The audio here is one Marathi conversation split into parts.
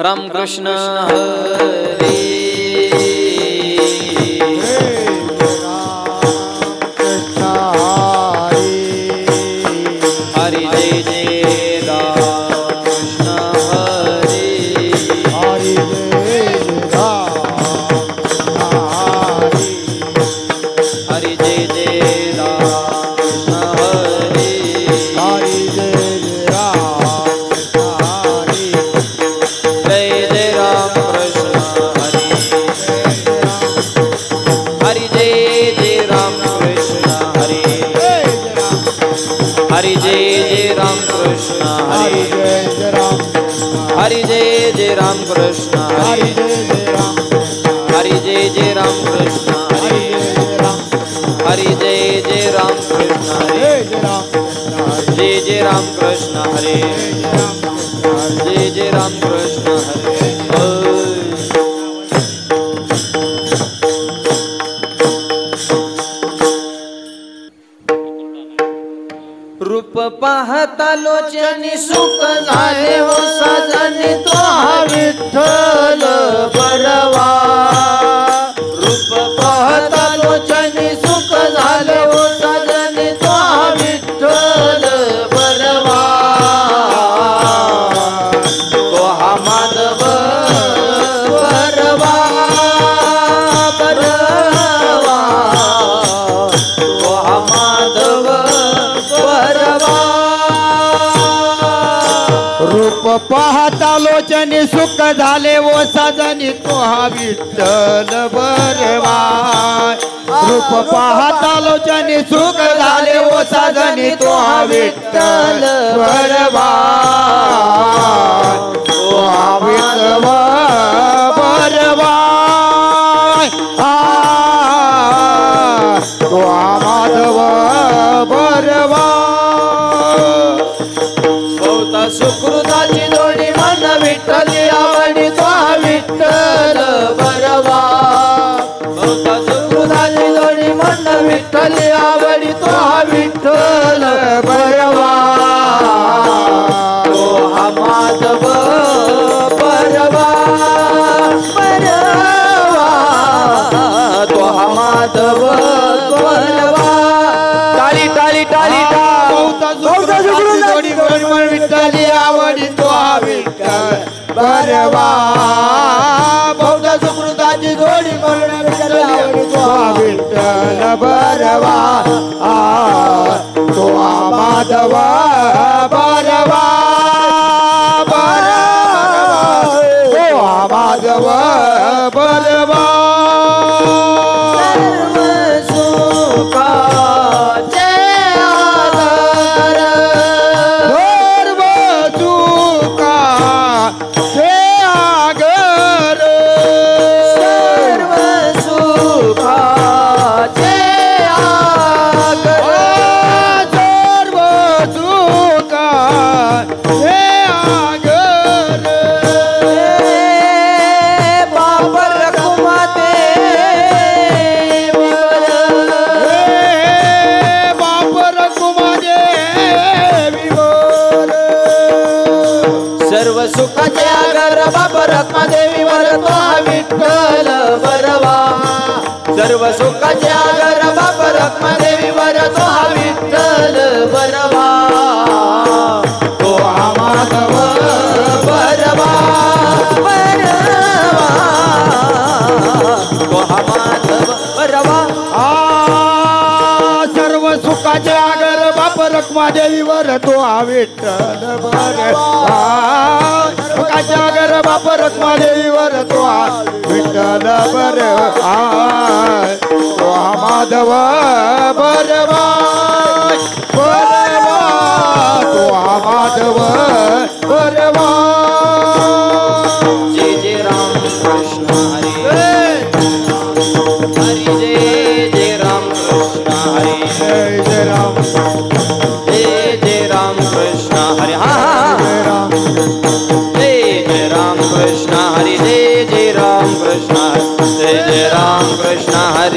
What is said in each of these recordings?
राम कृष्ण हरे हरि जय जय राम कृष्ण हरे हरि जय हरि जय जय राम कृष्ण हरे हरि जय राम कृष्ण हरे हरि जय राम कृष्ण हरे हरि जय राम कृष्ण हरे हरि जय राम कृष्ण हरे हरि जय राम कृष्ण हरे हरि जय राम कृष्ण हरे जय राम कृष्ण हरे जय राम कृष्ण हरे रूप पाहता लोचनी सुख झाले हो सजनी तो हा विठ्ठल बरवा रूप पाहता लोचनी सुख झाले हो सजनी तो हा विठ्ठल बरवा तो हा माधव बरवा बरवा तो हा माधव रूप पाहता लोचनी सुख झाले वो सजनी तो हा विठ्ठल बरवा रूप पाहता लोचनी सुख झाले वो सजनी तो हा विठ्ठल बरवा तो हा विठ्ठल बरवा तो हा माधव बरवा सुकृताची जोडी मन विठ्ठली आवडी तो विठ्ठल बरवा बहुता सुकृताची जोडी मन विठ्ठली आवडी तो विठ्ठल बरवा तो हा माधव बरवा बरवा तो हा माधव बरवा टाळी टाळी टाळी बहुता जोडी मन विठ्ठली आवडी तो विठ्ठल बरवा बहुता सुकृताची जोडी मन विठ्ठली आवडी तो विठ्ठल बरवा तो माधव बरवा बरवा तो माधव बरवा सुखाचे आगर बाप रखमादेवी वर तो विठ्ठल बरवा सर्व सुखाचे आगर बाप रखमादेवी वर तो विठ्ठल बरवा तो हा माधव बरवा बरवा तो हा माधव बरवा सर्व सुखाचे आगर बाप रखमादेवी वर तो विठ्ठल बरवा सुखाचे आगर बाप रखमादेवी वर तो विठ्ठल बरवा तो माधव बरवा बरवा तो माधव बरवा जय जय राम कृष्ण हरे हरि जय राम कृष्ण हरे जय राम जय राम कृष्ण हरे हा जय राम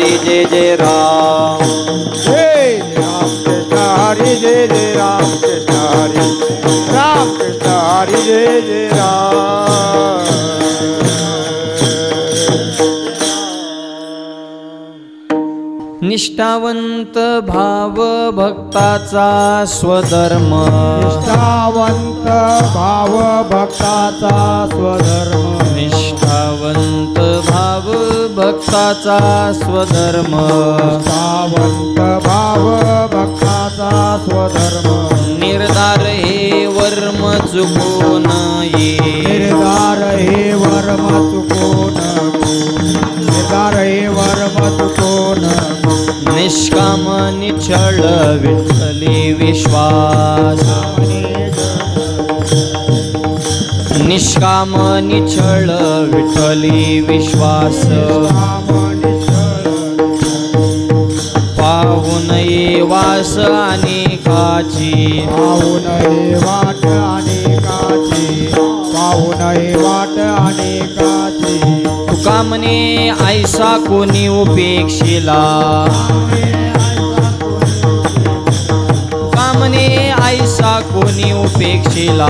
हरी जय जय राम जय राम कृष्ण हरी जय जय राम कृष्ण हरी राम कृष्ण हरी जय जय राम निष्ठावंत भाव भक्ताचा स्वधर्म निष्ठावंत भाव भक्ताचा स्वधर्म निष्ठावंत भाव भक्ताचा स्वधर्म निष्ठावंत भाव भक्ताचा स्वधर्म निर्धार हे वर्म चुको नये निर्धार हे वर्म चुकोन निर्धार हे वर्म चुकोन निष्काम निश्चळ विठ्ठली विश्वास निष्काम निश्चळ विठ्ठली विश्वास पाहू नये वास अनेकाची पाहू नये वाट अनेकाची पाहू नये वाट अनेकाची तुका म्हणे ऐसा कोणी उपेक्षिला तुका म्हणे ऐसा कोणी उपेक्षिला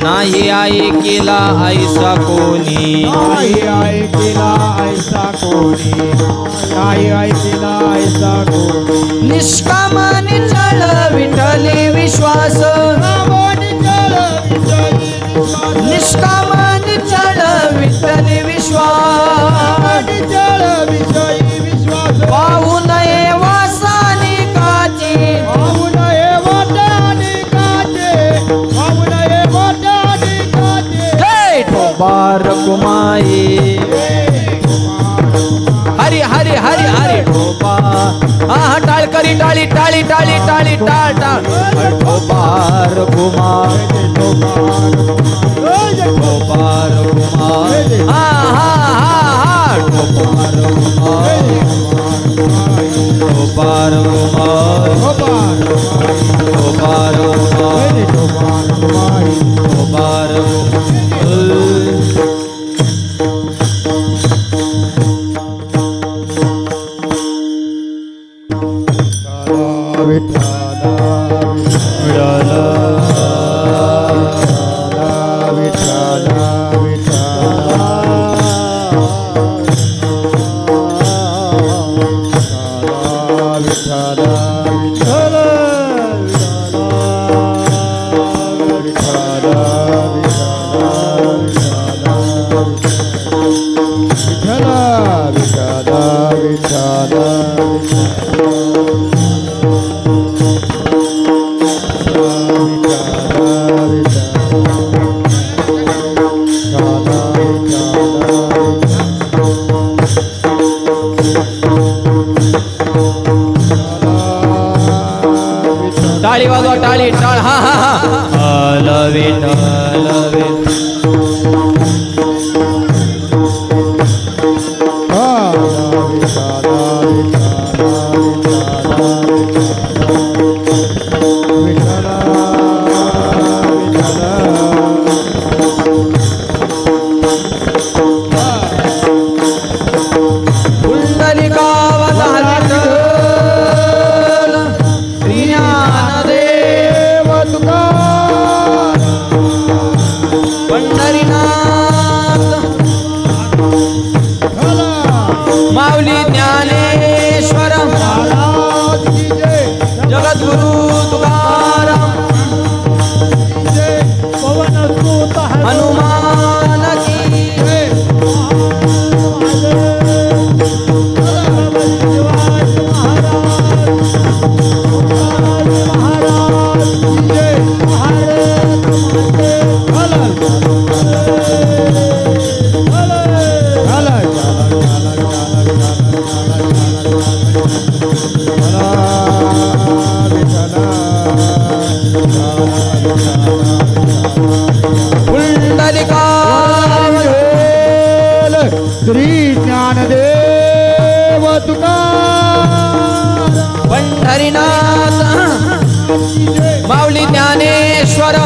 नाही ऐकेला ऐसा कोणी नाही ऐकेला ऐसा कोणी नाही ऐकेला ऐसा कोणी निष्काम निश्चळ विठ्ठली विश्वास निष्काम निश्चळ विठ्ठली विश्वास पाहू नये वासानी काची पाहू नये वाट अनेकाचे पाहू नये वाट अनेकाचे जय ठोबार कुमाई हरी हरी हरी हरी ठोबा हा टाळ करी टाळी टाळी टाळी टाळी टाळ टाळ ठोबार कुमार ठोबार कुमार हा हा हा हा ठोबार कुमार ठोबार कुमार ठोबार कुमार ठोबार टाळी वाजवा टाळी टाळ हा हा हा लवे लवे माऊली ज्ञानेश्वर जगद्गुरु तुकाराम हनुमान की श्री ज्ञानदेव तुकाराम पंढरीनाथ माऊली ज्ञानेश्वर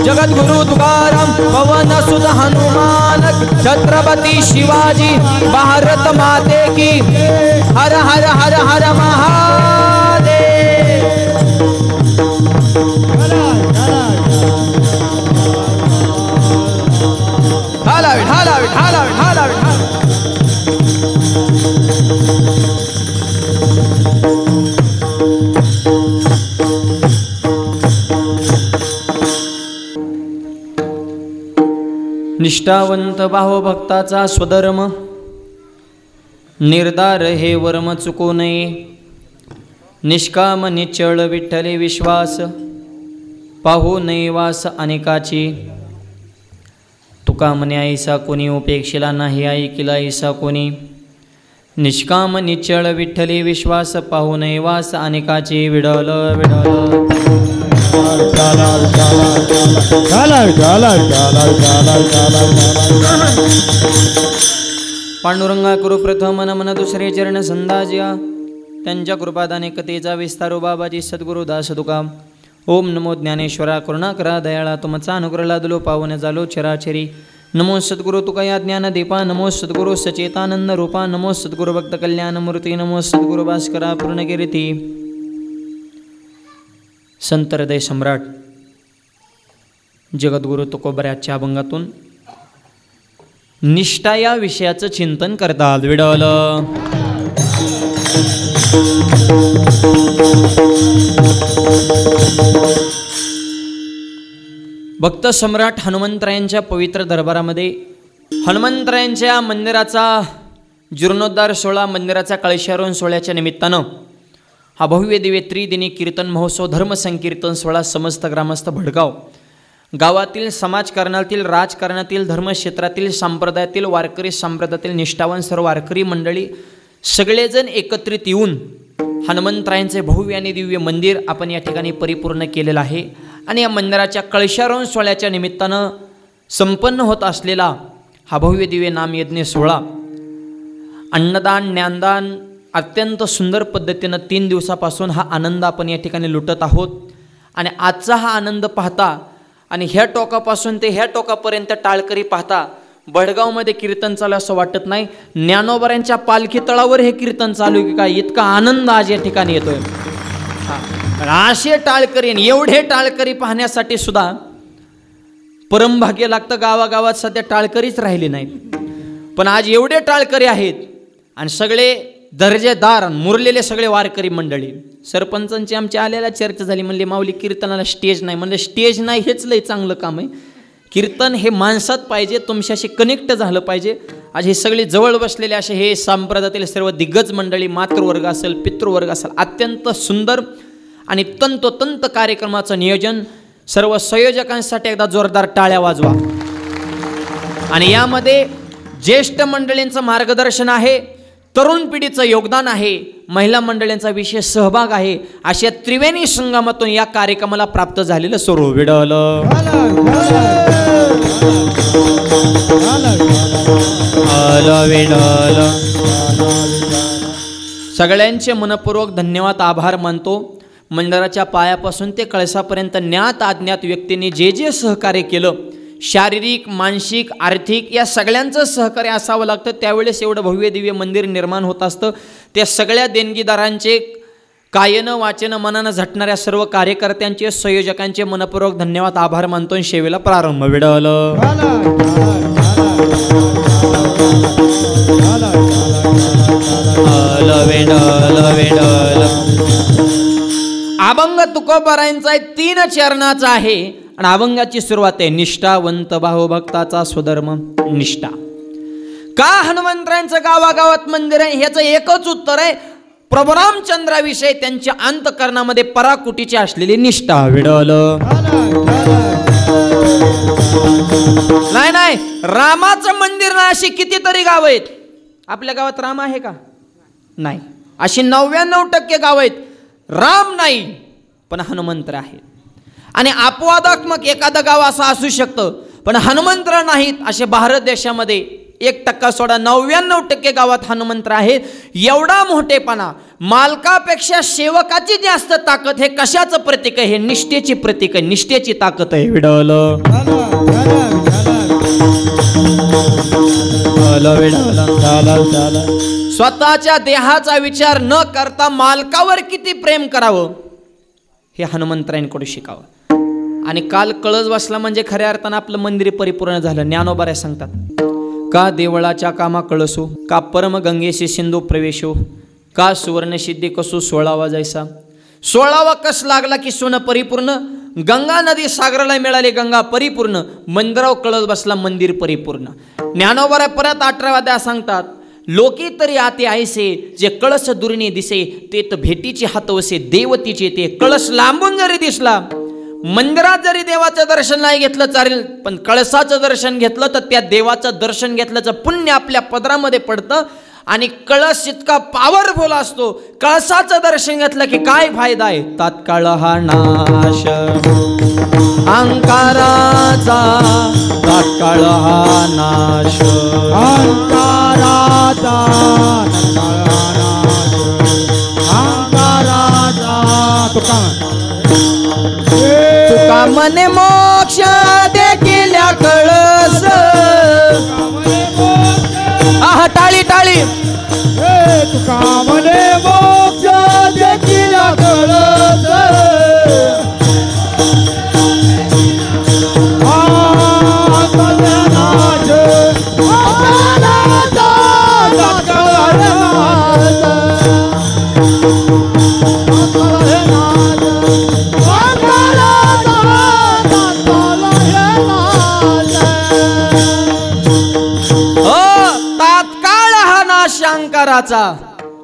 जगद्गुरु तुकाराम पवन सुत हनुमान छत्रपती शिवाजी भारत माते की हर हर हर हर महादेव। ढाला ढाला ढाला ढाला ढाला। निष्ठावंत भावभक्ताचा स्वधर्म निर्धार हे वर्म चुकू नये। निष्काम निश्चळ विठ्ठले विश्वास पाहू नये वास अनेकाची। तुका म्हणे ऐसा कोणी उपेक्षिला नाही ऐकिला ऐसा कोणी। निष्काम निश्चळ विठ्ठले विश्वास पाहू नये वास अनेकाची। विडल विडल पांडुरंगा करू प्रथम मन दुसरे चरण संदाजिया। त्यांच्या कृपादाने कथेचा विस्तारो बाबाजी सद्गुरु दास तुका। ओम नमो ज्ञानेश्वरा करुणाकरा दयाळा तुमचा अनुग्रह लादलो पावन झालो चराचरी। नमो सद्गुरु तुका या ज्ञान दीपा। नमो सद्गुरु सचेतानंद रूपा। नमो सद्गुरु भक्त कल्याण मूर्ती। नमो सद्गुरु भास्करा पूर्णकीर्ती। संत हृदय सम्राट जगद्गुरु तुकोबऱ्याच्या अभंगातून निष्ठा या विषयाचं चिंतन करतात। विडल भक्त सम्राट हनुमंतरायांच्या पवित्र दरबारामध्ये हनुमंतरायांच्या मंदिराचा जीर्णोद्धार सोहळा, मंदिराचा कळशारोहण सोहळ्याच्या निमित्तानं हा भव्य दिव्य त्रिदिनी कीर्तन महोत्सव धर्म संकीर्तन सोहळा समस्त ग्रामस्थ भडगाव गावातील समाजकारणातील राजकारणातील धर्मक्षेत्रातील संप्रदायातील वारकरी संप्रदायातील निष्ठावान सर्व वारकरी मंडळी सगळेजण एकत्रित येऊन हनुमंतरायांचे भव्य आणि दिव्य मंदिर आपण या ठिकाणी परिपूर्ण केलेलं आहे। आणि या मंदिराच्या कळशारोहण सोहळ्याच्या निमित्तानं संपन्न होत असलेला हा भव्य दिव्य नामयज्ञ सोहळा अन्नदान ज्ञानदान अत्यंत सुंदर पद्धतीनं 3 दिवसापासून हा आनंद आपण या ठिकाणी लुटत आहोत। आणि आजचा हा आनंद पाहता आणि ह्या टोकापासून ते ह्या टोकापर्यंत टाळकरी पाहता भडगावमध्ये कीर्तन चालू असं वाटत नाही। ज्ञानोबऱ्यांच्या पालखी तळावर हे कीर्तन चालू की काय, इतका आनंद आज या ठिकाणी येतोय। असे टाळकरी एवढे टाळकरी पाहण्यासाठी सुद्धा परमभाग्य लागतं। गावागावात सध्या टाळकरीच राहिले नाहीत, पण आज एवढे टाळकरी आहेत आणि सगळे दर्जेदार मुरलेले सगळे वारकरी मंडळी। सरपंचांची आमच्या आलेल्या चर्चा झाली, म्हणले माऊली कीर्तनाला स्टेज नाही। म्हणले स्टेज नाही हेच लय चांगलं काम आहे। कीर्तन हे माणसात पाहिजे, तुमच्याशी कनेक्ट झालं पाहिजे। आज हे सगळे जवळ बसलेले असे हे संप्रदायातील सर्व दिग्गज मंडळी, मातृवर्ग असेल पितृवर्ग असेल, अत्यंत सुंदर आणि तंतोतंत कार्यक्रमाचं नियोजन। सर्व संयोजकांसाठी एकदा जोरदार टाळ्या वाजवा। आणि यामध्ये ज्येष्ठ मंडळींचं मार्गदर्शन आहे, तरुण पिढीचं योगदान आहे, महिला मंडळींचा विशेष सहभाग आहे। अशा त्रिवेणी संगमातून या कार्यक्रमाला प्राप्त झालेलं सर्व विडल सगळ्यांचे मनपूर्वक धन्यवाद आभार मानतो। मंदिराच्या पायापासून ते कळसापर्यंत ज्ञात अज्ञात व्यक्तींनी जे जे सहकार्य केलं, शारीरिक मानसिक आर्थिक या सगळ्यांचं सहकार्य असावं लागतं, त्यावेळेस एवढं भव्य दिव्य मंदिर निर्माण होत असतं। त्या सगळ्या देणगीदारांचे कायनं वाचनं मनानं झटणाऱ्या सर्व कार्यकर्त्यांचे संयोजकांचे मनपूर्वक धन्यवाद आभार मानतो। सेवेला प्रारंभ विडल अभंग तुकोबारायांचा 3 चरणाचा आहे आणि अभंगाची सुरुवात आहे निष्ठावंत भावभक्ताचा स्वधर्म निष्ठा। का हनुमंतरायांचं गावागावात मंदिर आहे ह्याचं एकच उत्तर आहे, प्रभू रामचंद्राविषयी त्यांच्या अंतःकरणामध्ये पराकुटीची असलेली निष्ठा विडल नाही। रामाचं मंदिर ना अशी कितीतरी गाव आहेत। आपल्या गावात राम आहे का? नाही। अशी 99% गाव आहेत राम नाही, पण हनुमंतर आहेत। आणि अपवादात्मक एखादं गाव असं असू शकतं, पण हनुमंतर नाहीत असे भारत देशामध्ये 1% सोडा 99% गावात हनुमंत्र आहे. एवढा मोठेपणा, मालकापेक्षा सेवकाची जास्त ताकद, हे कशाचं प्रतीक आहे? हे निष्ठेची प्रतीक आहे, निष्ठेची ताकद आहे. विडवल स्वतःच्या देहाचा विचार न करता मालकावर किती प्रेम करावं हे हनुमंतरायांकडून शिकावं. आणि काल कळस बसला म्हणजे खऱ्या अर्थानं आपलं मंदिर परिपूर्ण झालं. ज्ञानोबा सांगतात, का देवळाच्या कामा कळसो, का परम गंगेशी सिंधू प्रवेशो, का सुवर्ण सिद्धी कसो 16वा जैसा. 16वा कस लागला की सोनं परिपूर्ण. गंगा नदी सागराला मिळाली, गंगा परिपूर्ण. मंदिराव कळस बसला, मंदिर परिपूर्ण. ज्ञानोबा परत 18व्या अध्यायात सांगतात, लोके तरी आते ऐसे, जे कळस दुर्णी दिसे, ते तर भेटीची हात वसे देवतीचे. ते कळस लांबून जरी दिसला, मंदिरात जरी देवाचं दर्शन नाही घेतलं चालेल, पण कळसाचं दर्शन घेतलं तर त्या देवाचं दर्शन घेतल्याचं पुण्य आपल्या पदरामध्ये पडतं. आणि कळस इतका पॉवरफुल असतो, कळसाचं दर्शन घेतलं की काय फायदा आहे? तात्काळ हा नाश अहंकाराचा, तात्काळ हा नाश अहंकाराचा, अहंकाराचा. तुका मने मोक्ष देखील कळस. आहा, टाळी टाळी. तुका मने मोक्ष देखील कळस.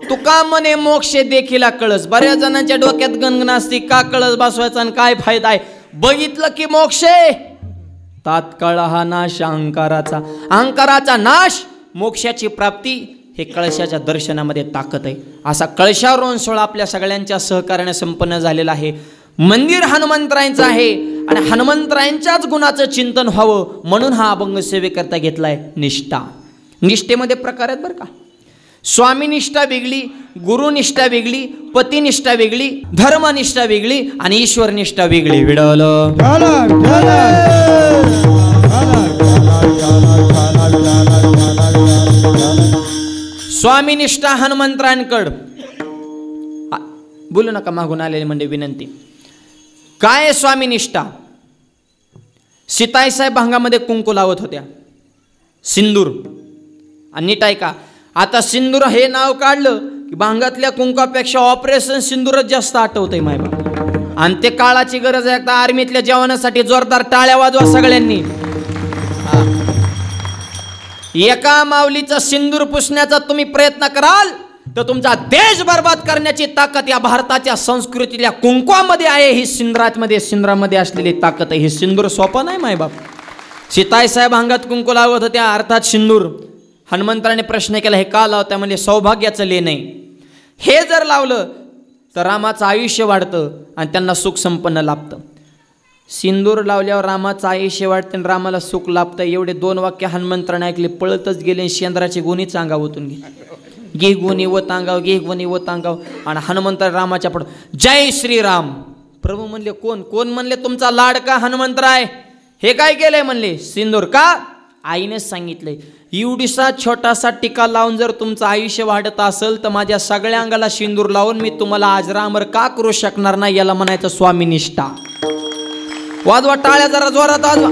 तुका मने मोक्ष देखील कळस. बऱ्याच जणांच्या डोक्यात गणगण असते, का कळस बसवायचा आणि काय फायदा आहे? बघितलं की मोक्ष. तात्काळ हा नाश अहंकाराचा, अहंकाराचा नाश, मोक्षाची प्राप्ती. हे कळशाच्या दर्शनामध्ये ताकद आहे. असा कळशारोहण सोहळा आपल्या सगळ्यांच्या सहकार्याने संपन्न झालेला आहे. मंदिर हनुमंतरायांचं आहे आणि हनुमंतरायांच्याच गुणाचं चिंतन व्हावं म्हणून हा अभंग सेवेकरता घेतलाय. निष्ठा, निष्ठेमध्ये प्रकार आहेत बरं का. स्वामीनिष्ठा वेगळी, गुरुनिष्ठा वेगळी, पतिनिष्ठा वेगळी, धर्मनिष्ठा वेगळी आणि ईश्वरनिष्ठा वेगळी. विडवलं स्वामीनिष्ठा हनुमंतरांकड. बोलू नका, मागून आलेली म्हणजे विनंती. काय स्वामीनिष्ठा? सीताई साहेब भांगामध्ये कुंकू लावत होत्या, सिंदूर. आणि नीट ऐका, आता सिंदूर हे नाव काढलं की भांगातल्या कुंकापेक्षा ऑपरेशन सिंदूरच जास्त आठवतंय मायबा. आणि ते काळाची गरज आहे. एकदा आर्मीतल्या जवानासाठी जोरदार टाळ्या वाजवा सगळ्यांनी. एका माऊलीचा सिंदूर पुसण्याचा तुम्ही प्रयत्न कराल तर तुमचा देश बर्बाद करण्याची ताकद या भारताच्या संस्कृतीतल्या कुंकवामध्ये आहे. ही सिंदरामध्ये असलेली ताकद आहे. ही सिंदूर सोपं नाही मायबाप. सीताई साहेब अंगात कुंकू लावत होत्या, अर्थात सिंदूर. हनुमंतराने प्रश्न केला, हे का लावता? म्हणजे सौभाग्याचं लेण आहे. हे जर लावलं तर रामाचं आयुष्य वाढतं आणि त्यांना सुख संपन्न लाभतं. सिंदूर लावल्यावर रामाचं आयुष्य वाढतं आणि रामाला सुख लाभतं. एवढे 2 वाक्य हनुमंतराने ऐकले, पळतच गेले. शेंद्राची गुणीच अंगाव ओतून घे गुणी व तांगाव, घे गुणी व तांगाव. आणि हनुमंत रामाच्या पुढं जय श्रीराम. प्रभू म्हणले, कोण कोण? म्हणले, तुमचा लाडका हनुमंतराय. हे काय केलंय? म्हणले, सिंदूर. का? आईनेच सांगितलंय. एवढीसा छोटासा टिका लावून जर तुमचं आयुष्य वाढत असेल तर माझ्या सगळ्या अंगाला सिंदूर लावून मी तुम्हाला आजरामर का करू शकणार नाही? याला म्हणायचं स्वामीनिष्ठा. वाजवा टाळ्या जरा जोरात वाजवा.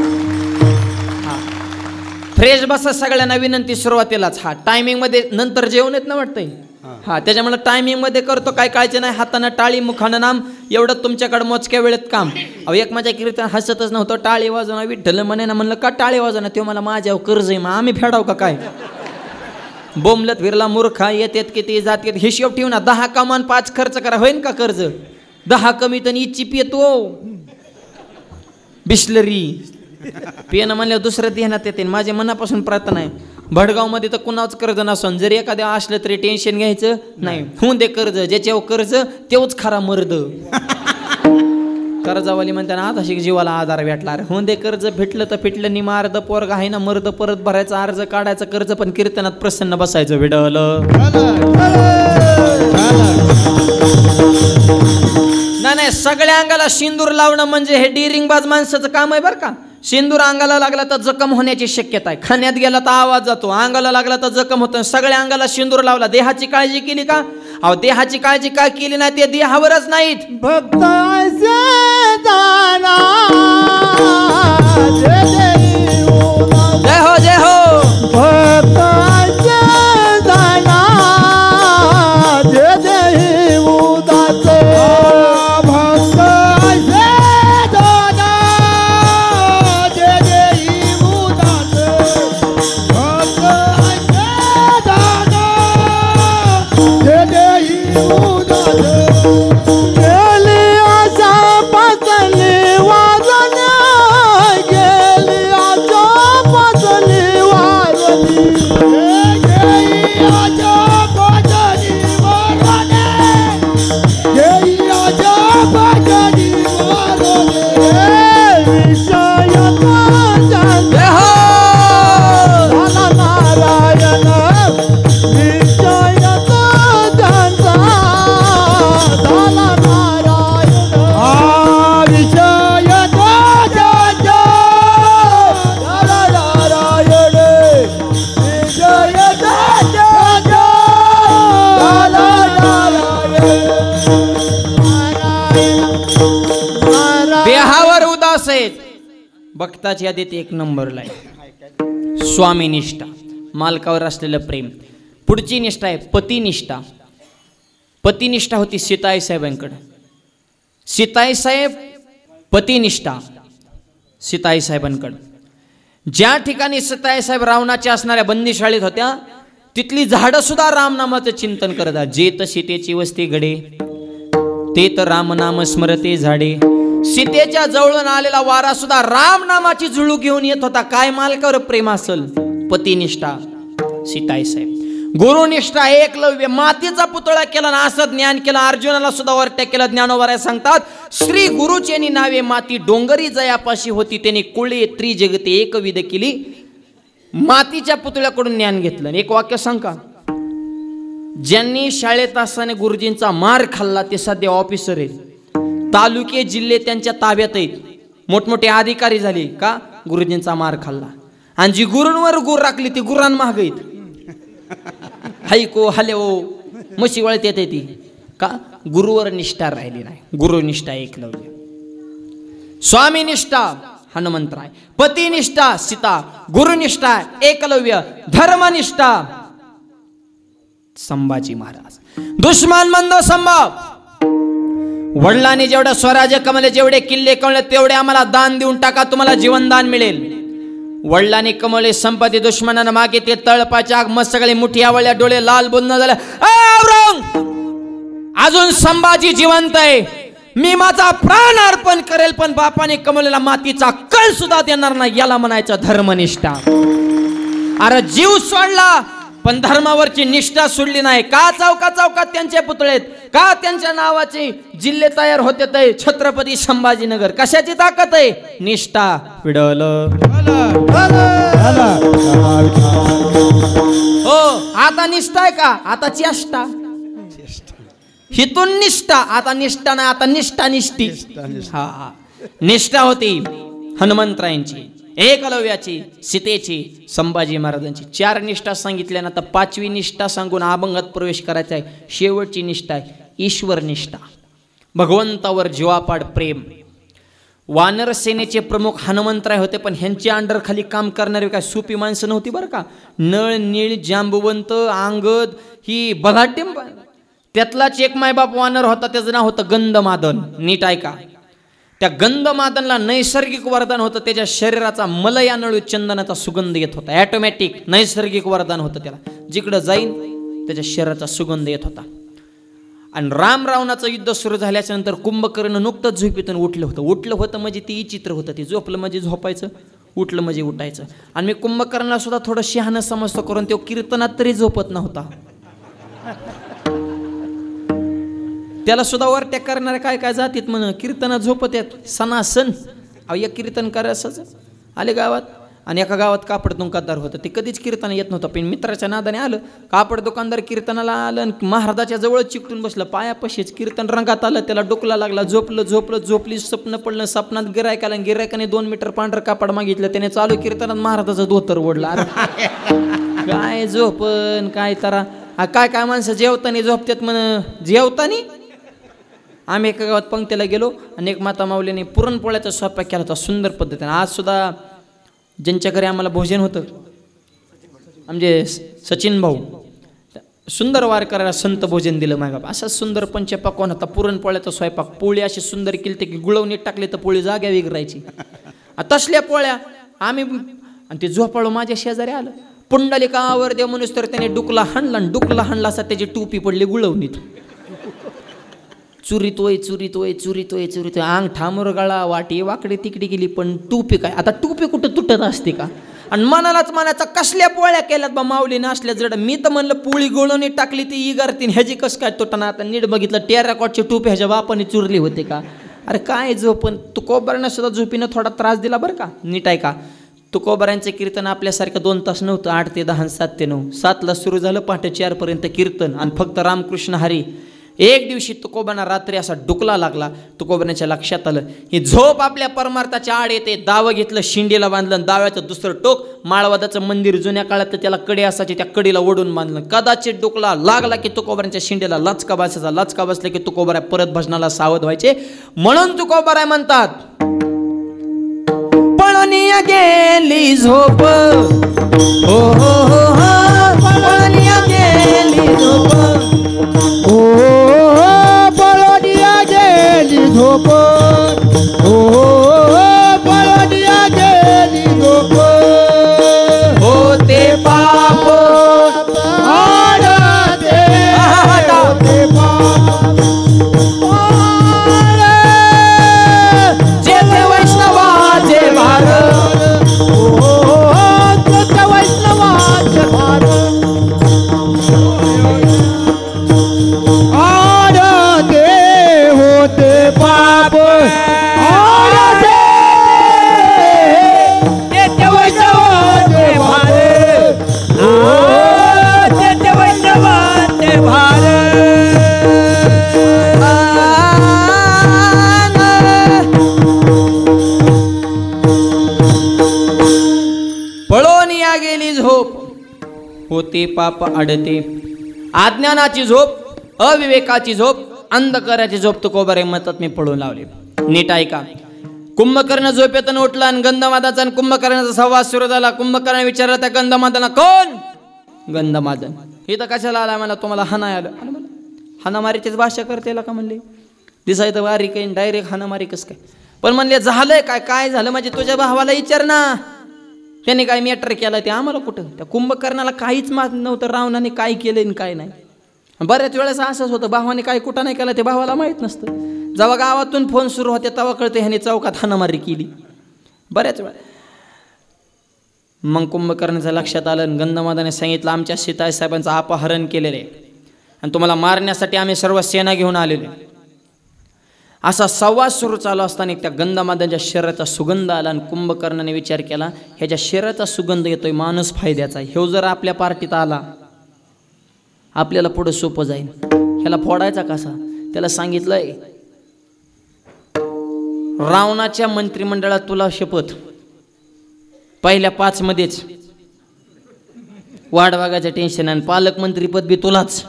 फ्रेश बसा सगळ्यांना विनंती सुरुवातीलाच. हा टायमिंग मध्ये, नंतर जेवण येत ना वाटतंय. हा त्याच्यामुळे टायमिंग मध्ये करतो, काय काळजी नाही. हातानं टाळी, मुखानं नाम, एवढं तुमच्याकडे मोजक्या वेळेत काम. अहो एक माझ्या कीर्तन हसतच नव्हतं, टाळी वाजवणं विठ्ठल म्हणे ना. म्हणलं, का टाळी वाजवणं? ते मला माझ्यावर कर्ज आहे, मग आम्ही फेडाव का काय? बोमलत विरला मूर्खा, येतात किती जात हिशोब ठेवू ना. 10 कमान 5 खर्च करा, होईन का कर्ज? 10 कमी तर इच्छिप येतो. बिस्लरी पियानं म्हणल्यावर दुसरं ध्यानात येते. माझ्या मनापासून प्रार्थना आहे, भडगावमध्ये तर कुणाच कर्ज नसून जर एखाद्या असलं तरी टेन्शन घ्यायचं नाही. होऊन दे कर्ज, ज्याच्यावर कर्ज तेवच खरा मर्द. कर्जावाली म्हणते ना आता शिक जीवाला आधार भेटला. अरे हो दे, कर्ज भेटलं तर भेटलं, निमा अर्ध पोरग आहे ना मर्द, परत भरायचा अर्ज काढायचं कर्ज, पण कीर्तनात प्रसन्न बसायचं विडलं. नाही, सगळ्या अंगाला सिंदूर लावणं म्हणजे हे डिरिंगबाज माणसाचं काम आहे बरं का. सिंदूर अंगाला लागला तर जखम होण्याची शक्यता आहे, खाण्यात गेला तर आवाज जातो, अंगाला लागला तर जखम होतं. सगळ्या अंगाला सिंदूर लावला, देहाची काळजी केली का? अहो देहाची काळजी का केली नाही ते देहावरच नाहीत. भक्त जय हो जय हो. भक्त भक्ताच्या यादीत एक नंबरला आहे स्वामी निष्ठा, मालकावर असलेलं प्रेम. पुढची निष्ठा आहे पतिनिष्ठा. पतिनिष्ठा होती सीताई साहेबांकडे. सीताई साहेब पतिनिष्ठा सीताई साहेबांकडे. ज्या ठिकाणी सीताई साहेब रावणाच्या असणाऱ्या बंदिशाळेत होत्या तिथली झाडं सुद्धा रामनामाचं चिंतन करतात. जेत सीतेची वस्ती घडे ते तर रामनाम स्मरते झाडे. सीतेच्या जवळून आलेला वारा सुद्धा राम नामाची झुळूक घेऊन येत होता. काय मालकावर प्रेम असल. पतिनिष्ठा सीताई साहेब. गुरुनिष्ठा एकलव्य. मातीचा पुतळा केला ना असं ज्ञान केलं. अर्जुनाला सुद्धा वरट्या केलं. ज्ञानोबा सांगतात श्री गुरुचेनी नावे माती डोंगरी जयापाशी होती, त्यांनी कुळे त्रिजगते एकविध केली. मातीच्या पुतळ्याकडून ज्ञान घेतलं. एक वाक्य सांग का. ज्यांनी शाळेत असताना गुरुजींचा मार खाल्ला ते सध्या ऑफिसर आहेत. तालुके जिल्हे त्यांच्या ताब्यात आहेत. मोठमोठे अधिकारी झाले का गुरुजींचा मार खाल्ला. आणि जी गुरूंवर गुर राखली ती गुरां महाग आहेत. हायको हले ओ मशी वळत येते ती का गुरुवर निष्ठा राहिली नाही. गुरुनिष्ठा एकलव्य. स्वामीनिष्ठा हनुमंतराय. पतिनिष्ठा सीता. गुरुनिष्ठा एकलव्य. धर्मनिष्ठा संभाजी महाराज. दुश्मन मंद संभव. वडिलांनी जेवढं स्वराज्य कमवले, जेवढे किल्ले कमवले तेवढे आम्हाला दान देऊन टाका, तुम्हाला जीवनदान मिळेल. वडिलांनी कमवले संपत्ती दुश्मनानं मागे ते तळपाच्या आग मस्त सगळे मुठी आवळल्या, डोळे लाल बोलणं झालं. अजून संभाजी जिवंत आहे. मी माझा प्राण अर्पण करेल पण बापाने कमवलेला मातीचा कळ सुद्धा देणार नाही. याला म्हणायचं धर्मनिष्ठा. अरे जीव सोडला पण धर्मावरची निष्ठा सोडली नाही. का चौका चौकात त्यांचे पुतळे, का त्यांच्या नावाचे जिल्हे तयार होते ते छत्रपती संभाजीनगर. कशाची ताकद आहे. निष्ठा. विडलं हो. आता निष्ठा आहे का. आता चेष्टा. हितून निष्ठा. आता निष्ठा नाही, आता निष्ठा निष्ठी. हा निष्ठा होती हनुमंतरायांची, एकलव्याची, सीतेची, संभाजी महाराजांची. 4 निष्ठा सांगितल्या ना. तर 5वी निष्ठा सांगून अभंगात प्रवेश करायचा आहे. शेवटची निष्ठा आहे ईश्वर निष्ठा. भगवंतावर जीवापाड प्रेम. वानर सेनेचे प्रमुख हनुमंतराय होते पण ह्यांच्या अंडर खाली काम करणारे काय सोपी माणसं नव्हती बरं का. नळ नीळ जांबुवंत अंगद ही बघाटे. त्यातलाच एक मायबाप वानर होता, त्याचं नाव होतं गंधमादन. नीट ऐका. त्या गंधमादनला नैसर्गिक वरदान होतं. त्याच्या शरीराचा मलया नळू चंदनाचा सुगंध येत होता. ॲटोमॅटिक नैसर्गिक वरदान होतं त्याला. जिकडं जाईन त्याच्या शरीराचा सुगंध येत होता. आणि राम रावणाचं युद्ध सुरू झाल्याच्या नंतर कुंभकर्ण नुकतंच झोपेतून उठलं होतं. उठलं होतं म्हणजे ती चित्र होतं. ती झोपलं म्हणजे झोपायचं, उठलं म्हणजे उठायचं. आणि मी कुंभकर्णाला सुद्धा थोडं शहाणं समजतो करून तो कीर्तनात तरी झोपत नव्हता. त्याला सुद्धा ओव्हरटेक करणारे काय काय जातीत म्हण कीर्तना झोपत आहेत सणासण. अहो एक कीर्तन करायचंच आले गावात आणि एका गावात कापड दुकानदार होतं ते कधीच कीर्तन येत नव्हतं पण मित्राच्या नादाने आलं कापड दुकानदार कीर्तनाला आलं आणि महाराजाच्या जवळच चिकटून बसलं पायापाशीच कीर्तन रंगात आलं त्याला डोकला लागला झोपली स्वप्न पडलं स्वप्नात गिरायकाला गिरायकाने 2 मीटर पांढरं कापड मागितलं त्याने चालू कीर्तनात महाराजाचं धोतर ओढला. काय झोपन काय तारा काय काय माणसं जेवतानी झोपतात म्हण जेवतानी. आम्ही एका गावात पंक्तीला गेलो आणि एक माता माऊलीने पुरणपोळ्याचा स्वयंपाक केला होता सुंदर पद्धतीने. आज सुद्धा ज्यांच्या घरी आम्हाला भोजन होतं म्हणजे सचिन भाऊ सुंदर वार करायला संत भोजन दिलं माझ्या बाबा. असा सुंदर पंचपक्वान होता पुरणपोळ्याचा स्वयंपाक. पोळी अशी सुंदर केली ते की गुळवणीत टाकली तर पोळी जाग्या विगरायची तसल्या पोळ्या आम्ही. आणि ते झोपाळू माझ्या शेजारी आलं पुंडलिकावर देव म्हणूस तर त्याने डुकला हाणला असा त्याची टोपी पडली गुळवणीत. चुरीतोय अंगठा मुरगाळा वाटी वाकडी तिकडी गेली पण टोपी काय आता टोपी कुठं तुटत असते का. आणि मनालाच मनाचा कसल्या पोळ्या केल्यात बा माऊली नासल्या जड. मी तर म्हणलं पोळी गोळवणी टाकली ती इगारतीन ह्याची कस काय तुटना. आता नीट बघितलं टेराकॉटची टोपी ह्याच्या बापाने चुरली होते का. अरे काय झोपण तुकोबारांना सुद्धा झोपीनं थोडा त्रास दिला बरं का. नीट आहे का तुकोबारांचं कीर्तन आपल्यासारखं 2 तास नव्हतं 8 ते 10 7 ते 9 7ला सुरू झालं पहाटे 4 पर्यंत कीर्तन. आणि फक्त रामकृष्ण हरी. एक दिवशी तुकोबांना रात्री असा डुकला लागला. तुकोबांच्या लक्षात आलं ही झोप आपल्या परमार्थाच्या आड येते. दावं घेतलं शिंडीला बांधलं दाव्याचं दुसरं टोक माळवादाचं मंदिर जुन्या काळात तर त्याला कडे असायची त्या कडीला ओढून बांधलं. कदाचित डुकला लागला की तुकोबारांच्या शिंडीला लाचका बसायचा. लाचका बसला की तुकोबाराय परत भजनाला सावध व्हायचे. म्हणून तुकोबाराय म्हणतात पळनिया गेली झोप हो हो हो पळनिया गेली झोप ओ पळनिया गेली झोप ओ पळनिया गेली झोप होते पाप आडते होते पाप जेथे वैष्णवाचे भार जेथे वैष्णवाचे भार आडते होते पाप आडते जेथे वैष्णवाचे भार जेथे वैष्णवाचे भार पळोनिया गेली झोप होते पाप आडते. अज्ञानाची झोप अविवेकाची झोप अंधकाराची झोप तुकोबारे म्हणतात मी पळून लावली. नीट ऐका कुंभकर्ण झोपेतून उठला आणि गंधमादाचा आणि कुंभकर्णाचा संवाद सुरू झाला. कुंभकर्ण विचारला त्या गंधमादाला कोण. गंधमादन इथं कशाला आला मला तुम्हाला हाना आलं. हानामारीचीच भाषा करते का म्हणले दिसायचं वारी काही डायरेक्ट हानामारी कस काय. पण म्हणले झालंय काय काय झालं म्हणजे तुझ्या भावाला विचार ना त्याने काय मॅटर केलं ते आम्हाला कुठं. त्या कुंभकर्णाला काहीच माहित नव्हतं रावणाने काय केलं आणि काय नाही. बऱ्याच वेळेस असंच होतं भावाने काय कुठं नाही केलं ते भावाला माहीत नसतं. जेव्हा गावातून फोन सुरू होते तेव्हा कळते ह्याने चौकात हाणामारी केली बऱ्याच वेळा. मग कुंभकर्णाच्या लक्षात आलं आणि गंधमादाने सांगितलं आमच्या सीताई साहेबांचं अपहरण केलेलं आहे आणि तुम्हाला मारण्यासाठी आम्ही सर्व सेना घेऊन आलेलो आहे. असा संवाद सुरू चालू असताना त्या गंधमादांच्या शरीराचा सुगंध आला आणि कुंभकर्णाने विचार केला ह्याच्या शरीराचा सुगंध येतोय माणूस फायद्याचा. ह्यो जर आपल्या पार्टीत आला आपल्याला पुढे सोपं जाईल. ह्याला फोडायचा कसा. त्याला सांगितलंय रावणाच्या मंत्रिमंडळात तुला शपथ पहिल्या 5 मध्येच वाढवागाचं टेन्शन आणि पालकमंत्रीपद बी तुलाच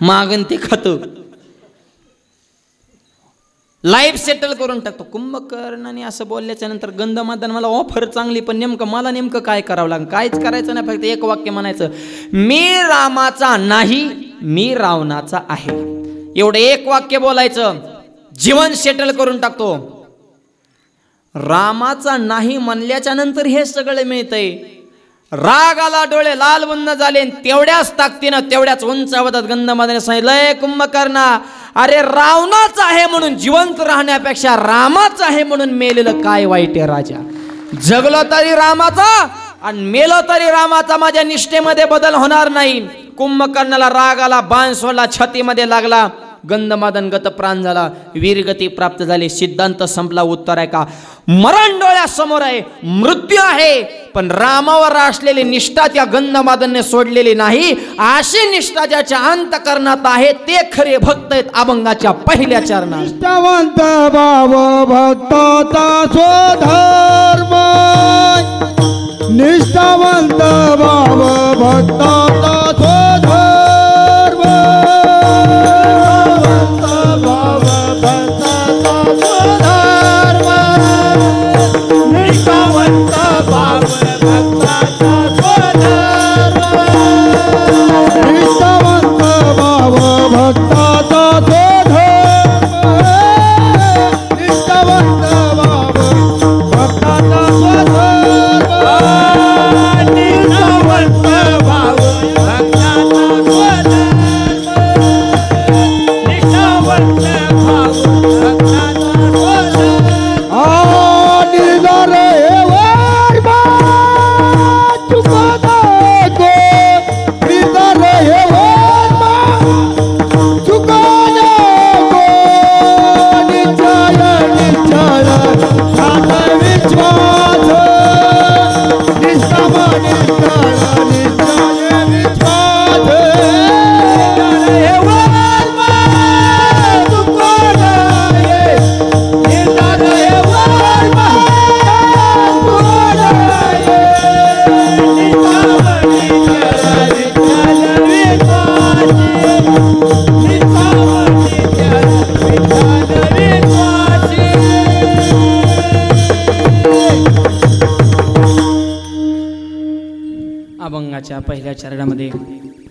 मागण ते खातं लाईफ सेटल करून टाकतो. कुंभकर्णाने असं बोलल्याच्या नंतर गंधमादन मला ऑफर चांगली पण मला नेमकं काय करावं लागेल. काहीच करायचं नाही फक्त एक वाक्य म्हणायचं मी रामाचा नाही मी रावणाचा आहे. एवढं एक वाक्य बोलायचं जीवन सेटल करून टाकतो. रामाचा नाही म्हणल्याच्या नंतर हे सगळं मिळतंय. राग आला डोळे लाल बुंद झाले तेवढ्याच ताकदीनं तेवढ्याच उंच आवाजात गंधमादने सांगितलंय कुंभकर्णा अरे रावणाचा आहे म्हणून जिवंत राहण्यापेक्षा रामाचा आहे म्हणून मेलेलं काय वाईट आहे राजा. जगलो तरी रामाचा आणि मेलो तरी रामाचा. माझ्या निष्ठेमध्ये बदल होणार नाही. कुंभकर्णाला राग आला, बाण सोडला, छातीमध्ये लागला, गंधमादन गत प्राण झाला, वीरगती प्राप्त झाली. सिद्धांत संपला. उत्तर आहे का? मरण डोळ्यासमोर आहे, मृत्यू आहे, पण रामावर असलेली निष्ठा त्या गंधमादनने सोडलेली नाही. अशी निष्ठा ज्याच्या अंतकरणात आहे ते खरे भक्त आहेत. अभंगाच्या पहिल्या चरणात निष्ठावंत भाव भक्ताचा स्वधर्म, निष्ठावंत भाव भक्ताचा स्वधर्म, भाव भक्ताचा स्वधर्म, निष्ठावंत भाव भक्ताचा स्वधर्म, निष्ठावंत भाव भक्ताचा स्वधर्म, निष्ठावंत भाव भक्ताचा स्वधर्म, निष्ठावंत भाव भक्ताचा स्वधर्म, निष्ठावंत भाव भक्ताचा स्वधर्म. निर्धार हेवर चुकता गो, निर्धार हेवर चुकता गो, निश्चय निश्चय ठाण विश्वास, निष्ठा निश्चय निश्चय विश्वास, अभंगाच्या पहिल्या चरणामध्ये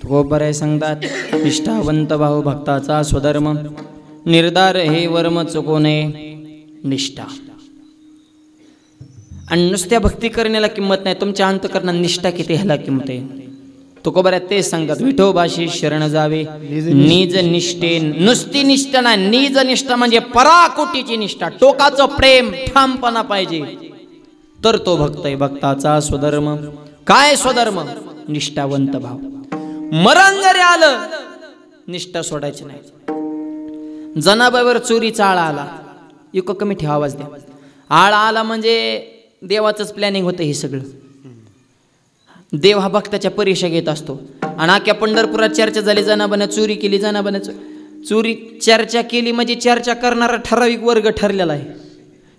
गोबराय सांगतात, निष्ठावंत भाऊ भक्ताचा स्वधर्म, निर्धार हे वर्म चुकू नये निष्ठा. आणि नुसत्या भक्ती करण्याला किंमत नाही, तुमच्या अंतकरणात निष्ठा किती ह्याला किंमत आहे. तुकोबऱ्यात तेच सांगतात, विठोबाशी शरण जावे निज निष्ठे. नुसती निष्ठा नाही, निज निष्ठा म्हणजे पराकोटीची निष्ठा, टोकाचं प्रेम, ठामपणा पाहिजे तर तो भक्त आहे. भक्ताचा स्वधर्म. काय स्वधर्म? निष्ठावंत भाव. मरण जरी आलं निष्ठा सोडायची नाही. जनाबाईवर चोरीचा आळा आला, इको कमी ठेवा, आवाज द्या. आळा आला म्हणजे देवाचंच प्लॅनिंग होतं हे सगळं. देव हा भक्ताच्या परीक्षा घेत असतो. आणि अख्ख्या पंढरपुरात चर्चा झाली, जनाबाईने चोरी केली, जनाबाईने चोरी. चर्चा केली म्हणजे चर्चा करणारा ठराविक वर्ग ठरलेला आहे.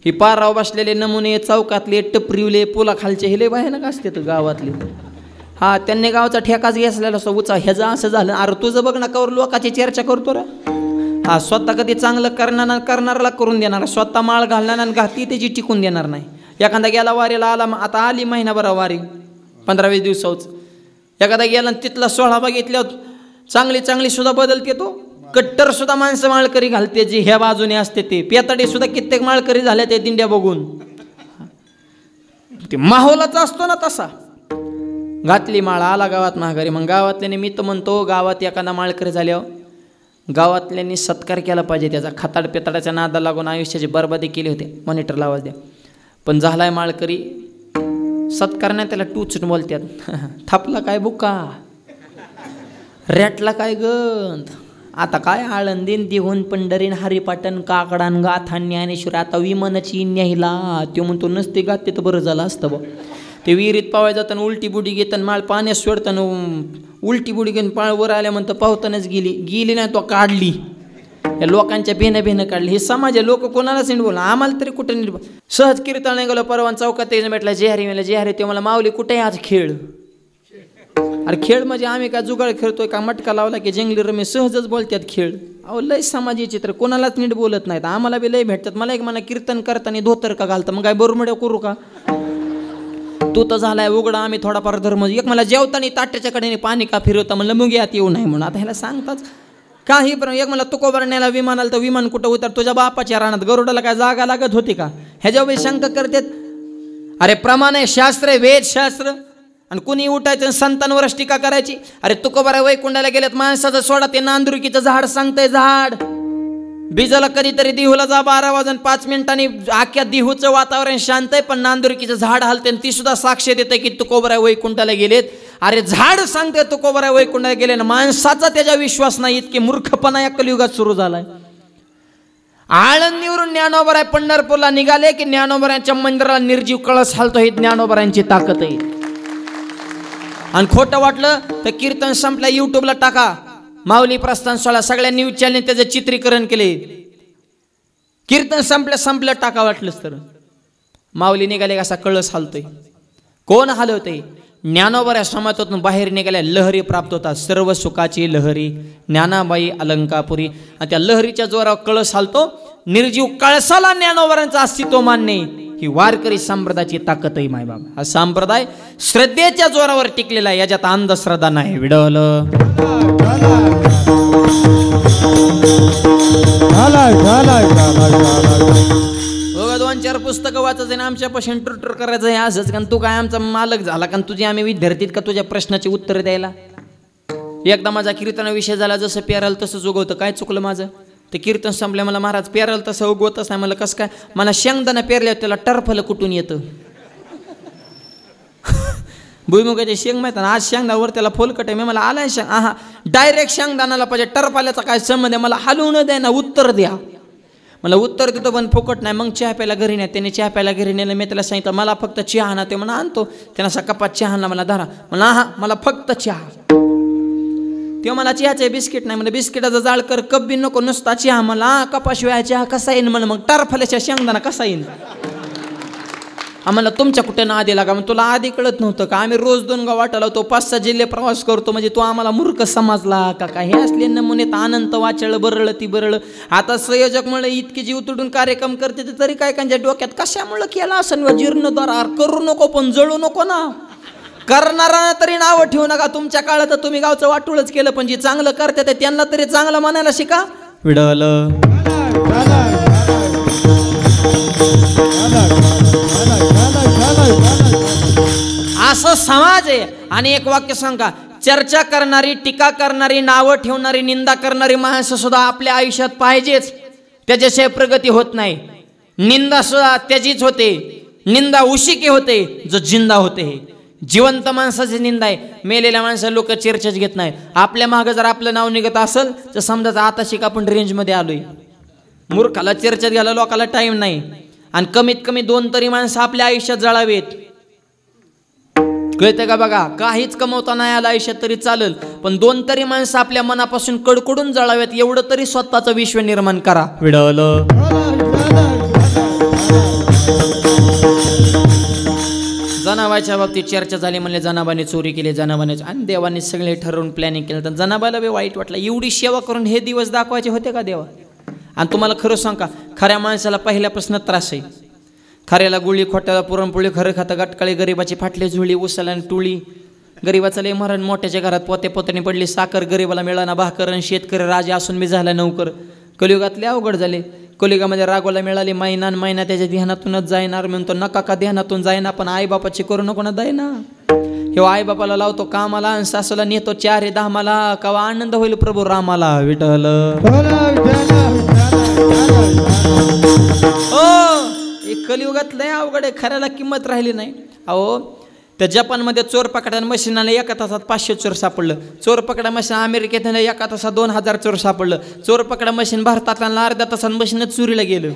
ही पाराव बसलेले नमुने, चौकातले, टपरीवले, पोलाखालचे, हे लय भयानक असते तर गावातले. हा, त्यांनी गावाचा ठेकाच घेतलेला असतो. उचा ह्याचं असं झालं, अरे तुझं बघ ना, कवर लोकांची चर्चा करतो रा. हा, स्वतः कधी चांगलं करणाराला करून देणार, स्वतः माळ घालणार आणि घाती त्याची टिकून देणार नाही. एखादा गेला वारीला आला, आता आली महिनाभर वारी, 15-20 दिवसाच. एखादा गेला तिथला सोहळा बघितल्यावर चांगली चांगली सुद्धा बदलते तो. कट्टर सुद्धा माणसं माळकरी घालते, जे ह्या बाजूने असते ते. पेताडे सुद्धा कित्येक माळकरी झाल्या त्या दिंड्या बघून. ते माहोलाचा असतो ना तसा. घातली माळ, आला गावात माघारी. मग गावातल्याने, मी तर म्हणतो गावात एखादा माळकरी झाल्यावर गावातल्यांनी सत्कार केला पाहिजे त्याचा. खताड पेताडाच्या नादा लागून आयुष्याची बर्बादी केली होती. मॉनिटरला आवाज द्या. पण झालाय माळकरी, सत्कार नाही त्याला टूचून बोलतात. थापला काय बुका, रॅटला काय गंध. आता काय आळंदीन, देहून, पंढरीन, हरिपाटण, काकडान, गाथा, ज्ञानेश्वर. आता विमानाची न्यायला तो म्हणतो नसते गाते तर बरं झालं असतं बा. ते विहिरीत पावाय जाताना उलटी बुडी घेताना माळ पाण्यात सोडताना उलटी बुडी घेऊन पाळ वर आल्या म्हणतं पावतानाच गेली नाही तो काढली. या लोकांच्या भेनं काढली. हे समाज आहे, लोक कोणालाच नीट बोला. आम्हाला तरी कुठे नीट. सहज कीर्तन नाही गेलो, परवा चौकात भेटला, जेहारी मला जेहारी. ते मला माऊली कुठे आज खेळ. अरे खेळ म्हणजे आम्ही काय जुगाळ खेळतोय का, मटका लावला की जंगली रमे, सहजच बोलतात खेळ. अहो लय समाजी चित्र, कोणालाच नीट बोलत नाहीत. आम्हाला बी लय भेटतात. मला एक म्हणा कीर्तन करताना धोतर का घालतं, मग काय बरोबर करू का. तू तर झालाय उघडा, आम्ही थोडाफार धर्म. एक मला जेवताना ताट्याच्या कडेने पाणी का फिरवता, म्हणलं मग यात येऊ नाही म्हणून. आता ह्याला सांगताच काही पण. एक मला तुकोबरण्याला विमान आलं तर विमान कुठं उतर, तुझ्या बापाच्या रानात. गरुडाला काय जागा लागत होती का, ह्याच्यावर शंका करतात. अरे प्रमाण आहे, शास्त्र आहे, वेदशास्त्र. आणि कुणी उठायचं संतांवरच टीका करायची. अरे तुकोबारा वैकुंडाला गेल्यात, माणसाचं सोडा, ते नांदुरकीचं झाड सांगतंय. झाड बिजाला कधीतरी दिहूला जा 12 वाजून 5 मिनिटांनी, आख्या दिहूचं वातावरण शांत आहे, पण नांदुरकीचं झाड हलते. ती सुद्धा साक्ष देते की तुकोबारा वैकुंठाला गेलेत. अरे झाड सांगते तुकोबरा वैकुंठात गेले ना, माणसाचा त्याच्या विश्वास नाही. इतके मूर्खपणा या कलियुगात सुरू झालाय. आळंदीवरून ज्ञानोबराय पंढरपूरला निघाले की ज्ञानोबरांच्या मंदिराला निर्जीव कळस हालतो. ही ज्ञानोबरांची ताकद आहे. आणि खोटं वाटलं तर कीर्तन संपल्या युट्यूबला टाका, माऊली प्रस्थान सोहळा, सगळ्या न्यूज चॅनल त्याचं चित्रीकरण केले. कीर्तन संपलं टाका वाटलंच तर. माऊली निघाले कसा कळस हालतोय. कोण हलवते? ज्ञानोबा समाजातून बाहेर निघाल्या लहरी प्राप्त होतात. सर्व सुखाची लहरी ज्ञानाबाई अलंकापुरी. आणि त्या लहरीच्या जोरावर कळस हालतो. निर्जीव कळसाला ज्ञानोबरांचं अस्तित्व मान्य. ही वारकरी संप्रदायाची ताकद आहे मायबाबा. हा संप्रदाय श्रद्धेच्या जोरावर टिकलेला आहे. याच्यात अंधश्रद्धा नाही. विडवलं बघा, 2-4 पुस्तकं वाचायचं ना, आमच्यापासून टुरटुर करायचं आहे असंच. कारण तू काय आमचा मालक झाला कारण तुझे आम्ही विद्यार्थीत का तुझ्या प्रश्नाची उत्तर द्यायला. एकदा माझा कीर्तना विषय झाला, जसं पेराल तसंच उगवतं. काय चुकलं माझं? ते कीर्तन संपलं, मला महाराज पेराल तसं उगवतच नाही. मला कसं काय? मला शेंगदाणा पेरल्यावर त्याला टरफलं कुठून येतं. भुईमुगाचे शेंग माहिती ना, आज शेंगदावर त्याला फोलकट आहे. मी मला आलाय शेंग, हा डायरेक्ट शेंगदानाला पाहिजे, टरफाल्याचा काय संबंध आहे? मला हलवून द्या ना, उत्तर द्या. मला उत्तर देतो पण फुकट नाही. मग चहा प्यायला घरी नाही. त्याने चहा प्यायला घरी नेलं. मी त्याला सांगितलं मला फक्त चहा आणा. ते म्हणा आणतो. त्यानं असा कपात चहा आणला. मला धरा. म्हणा हा मला फक्त चहा. तेव्हा मला चहाचे बिस्किट नाही. म्हणजे बिस्किटाचा जाळ कर, कप बी नको, नुसता चहा. मला कपाशिवाय चहा कसा येईन? म्हणा मग टरफाल्याच्या शेंगदाणा कसा येईन? आम्हाला तुमच्या कुठे ना आधी लागा. मग तुला आधी कळत नव्हतं का? आम्ही रोज 2 गाव वाटायला होतो, 5-6 जिल्हे प्रवास करतो. म्हणजे तू आम्हाला मूर्ख समजला का? काय हे असले नमुने अनंत वाचळ बरळ ती बरळ. आता संयोजक म्हणलं इतकी जीव तुडून कार्यक्रम करते तरी काय त्यांच्या डोक्यात कशामुळं केला असं? जीर्णोद्धार करू नको पण जळू नको ना. करणारा तरी नावं ठेवू नका. तुमच्या काळात तुम्ही गावचं वाटूळच केलं, पण जे चांगलं करते त्यांना तरी चांगलं म्हणायला शिका. विडलं असं समाज आहे. आणि एक वाक्य सांगा, चर्चा करणारी, टीका करणारी, नावं ठेवणारी, निंदा करणारी माणसं सुद्धा आपल्या आयुष्यात पाहिजेच. त्याच्याशिवाय प्रगती होत नाही. निंदा सुद्धा त्याचीच होते. निंदा उशिके होते जो जिंदा होते. जिवंत माणसाची निंदा आहे. मेलेल्या माणसाला लोक चर्चाच घेत नाही. आपल्या मागं जर आपलं नाव निघत असेल तर समजा आता शिक आपण रेंजमध्ये आलोय. मूर्खाला चर्चेत घ्यायला लोकाला टाइम नाही. आणि कमीत कमी 2 तरी माणसं आपल्या आयुष्यात जळावेत. कळतं का? बघा, काहीच कमवता नाही आलं आयुष्यात तरी चालेल, पण 2 तरी माणसं आपल्या मनापासून कडकडून जळावेत. एवढं तरी स्वतःचं विश्व निर्माण करा. विडवलं जनाबाईच्या बाबतीत चर्चा झाली. म्हणले जनाबाने चोरी केली, जनाबाने, आणि देवाने सगळे ठरवून प्लॅनिंग केलं. तर जनाबाला बी वाईट वाटलं. एवढी सेवा करून हे दिवस दाखवायचे होते का देवा? आणि तुम्हाला खरं सांग का, खऱ्या माणसाला पहिल्यापासून त्रास आहे. खऱ्याला गुळी, खोट्याला पुरणपोळी, खरं खातं गटकाळी, गरीबाची फाटली झुळी, उसाला टुळी. गरीबाचं लय मरण, मोठ्याच्या घरात पोते पोत्याने पडली साखर, गरीबाला मिळाना भाकर, आणि शेतकरी राजा असून मी झाला नौकर. कलियुगातले अवघड झाले. कलियुगामध्ये रागोला मिळाली महिना, महिना त्याच्या ध्यानातूनच जाईनार. म्हणतो नका का ध्यानातून जाईना, पण आईबापाची करू नको ना जाईना. हे आईबापाला लावतो कामाला, आणि सासूला नेतो 4 धामाला. कवा आनंद होईल प्रभू रामाला. विठ्ठल कलियुगात लय अवघड आहे. खऱ्याला किंमत राहिली नाही. अहो, त्या जपानमध्ये चोर पकडा मशीनाला 1 तासात 500 चोर सापडलं. चोर पकडा मशीन अमेरिकेत 1 तासात 2000 चोर सापडलं. चोर पकडा मशीन भारतातल्या अर्ध्या तासात मशीनच चोरीला गेलं.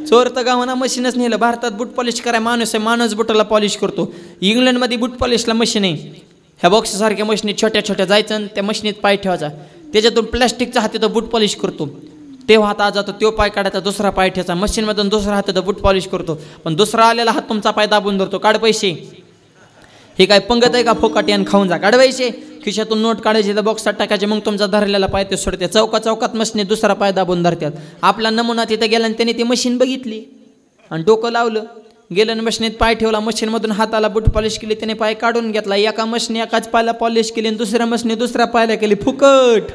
चोर तर गावाना मशीनच नेलं. भारतात बूट पॉलिश कराय माणूस आहे, माणूस बुटाला पॉलिश करतो. इंग्लंडमध्ये बूट पॉलिशला मशीन आहे. ह्या बॉक्ससारख्या मशीनी छोट्या छोट्या जायचं आणि त्या मशीनीत पाय ठेवायचा. त्याच्यातून प्लॅस्टिकचा हाताचं बूट पॉलिश करतो. तेव्हा हात आज जातो, तो पाय काढायचा, दुसरा पाय ठेवायचा. मशीनमधून दुसरा हाताचं बूट पॉलिश करतो, पण दुसरा आलेला हात तुमचा पाय दाबून धरतो. काढ पैसे. हे काय पंगत आहे का? फोकाटी आणि खाऊन जा. काढ पैसे. खिशातून नोट काढायची, त्या बॉक्सात टाकायचे, मग तुमचा धरलेला पाय ते सोडते. चौकात मशीन दुसरा पाय दाबून धरतात. आपला नमुना तिथे गेला आणि त्याने ती मशीन बघितली आणि डोकं लावलं. गेलं आणि मशीनीत पाय ठेवला. मशीनमधून हाताला बूट पॉलिश केली. त्याने पाय काढून घेतला. एका मशीन एकाच पायाला पॉलिश केली आणि दुसऱ्या मशीन दुसऱ्या पायाला केली. फुकट.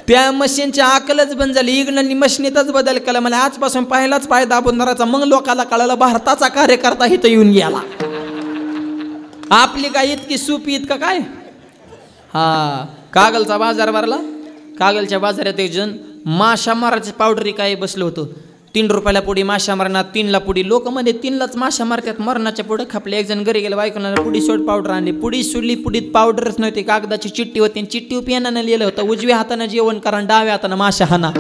त्या मशीनची अकलच बंद झाली. इंग्लंडनी मशीनीतच बदल केला. मला आजपासून पहिलाच पाय दाबून धरायचा. मग लोकाला कळालं भारताचा कार्यकर्ता इथं येऊन गेला. आपली काय इतकी सुपी इतकं काय. हा, कागलचा बाजार भरला. कागलच्या बाजारात एक जण माशा मारायची पावडरी काय बसलं होतं. 3 रुपयाला पुडी माशा मारणार, 3ला पुडी. लोक मध्ये 3लाच माशा मारतात. मरणाच्या पुढे खापले. एक जण घरी गेलं, बायकोला पुडी सोड पावडर आणली. पुडी सोडली, पुडीत पावडरच नव्हती, कागदाची चिठ्ठी होती. चिठ्ठी पेनानं लिहिलं होतं, उजव्या हातानं जेवण करा, डाव्या हातानं माशा हाना.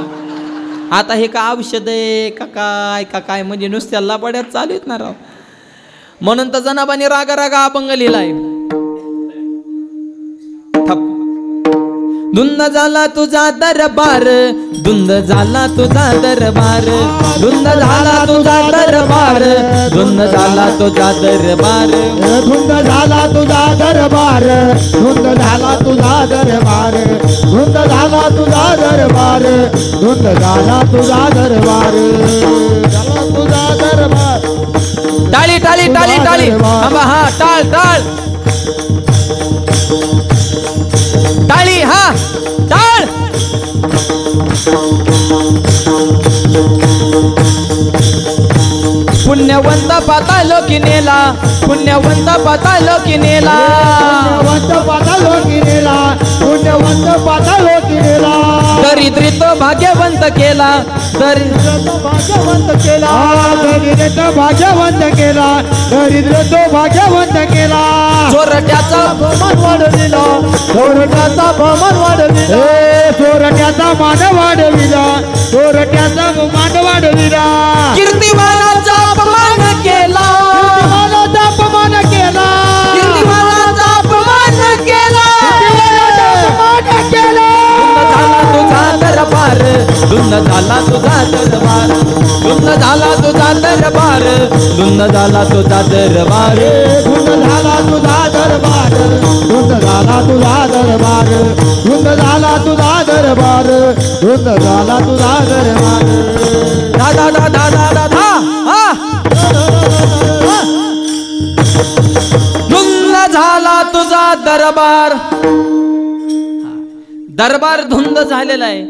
आता हे का औषध आहे का काय म्हणजे नुसत्या लापाड्यात चालू येत ना राव. म्हणून तर जनाबाने रागा रागा अभंग लिहिलाय. धुंद झाला तुझा दरबार, धुंद झाला तुझा दरबार, धुंद झाला तुझा दरबार, धुंद झाला तुझा दरबार, धुंद झाला तुझा दरबार, धुंद झाला तुझा दरबार, धुंद झाला तुझा दरबार, धुंद झाला तुझा दरबार, झाला तुझा दरबार. टाळी टाळी टाळी टाळी. हा टाळ टाळ टाळी. हा टाळ. पुण्यवंत पातालो की नेला, पुण्यवंत पातालो की नेला, पुण्यवंत पातालो की नेला, पुण्यवंत पातालो की नेला. दरिद्री तो भाग्यवंत केला, दरिद्र तो भाग्यवंत केला, दरिद्र तो भाग्यवंत केला, दरिद्र तो भाग्यवंत केला. चोरट्याचा मान वाढविला, चोरट्याचा मान वाढविला, चोरट्याचा मान वाढविला, चोरट्याचा मान वाढविला. कीर्तिमानाचा अपमान केला, कीर्तिमानाचा अपमान केला, कीर्तिमानाचा अपमान केला, अपमान केला. धुंद झाला तुझा दरबार, धुंद झाला तुझा दरबार, धुंद झाला तुझा दरबार, धुंद झाला तुझा दरबार, धुंद झाला तुझा दरबार, धुंद झाला तुझा दरबार, धुंद झाला तुझा दरबार. दादा दादा दादा धा. हा धुंद झाला तुझा दरबार. दरबार धुंद झालेला आहे,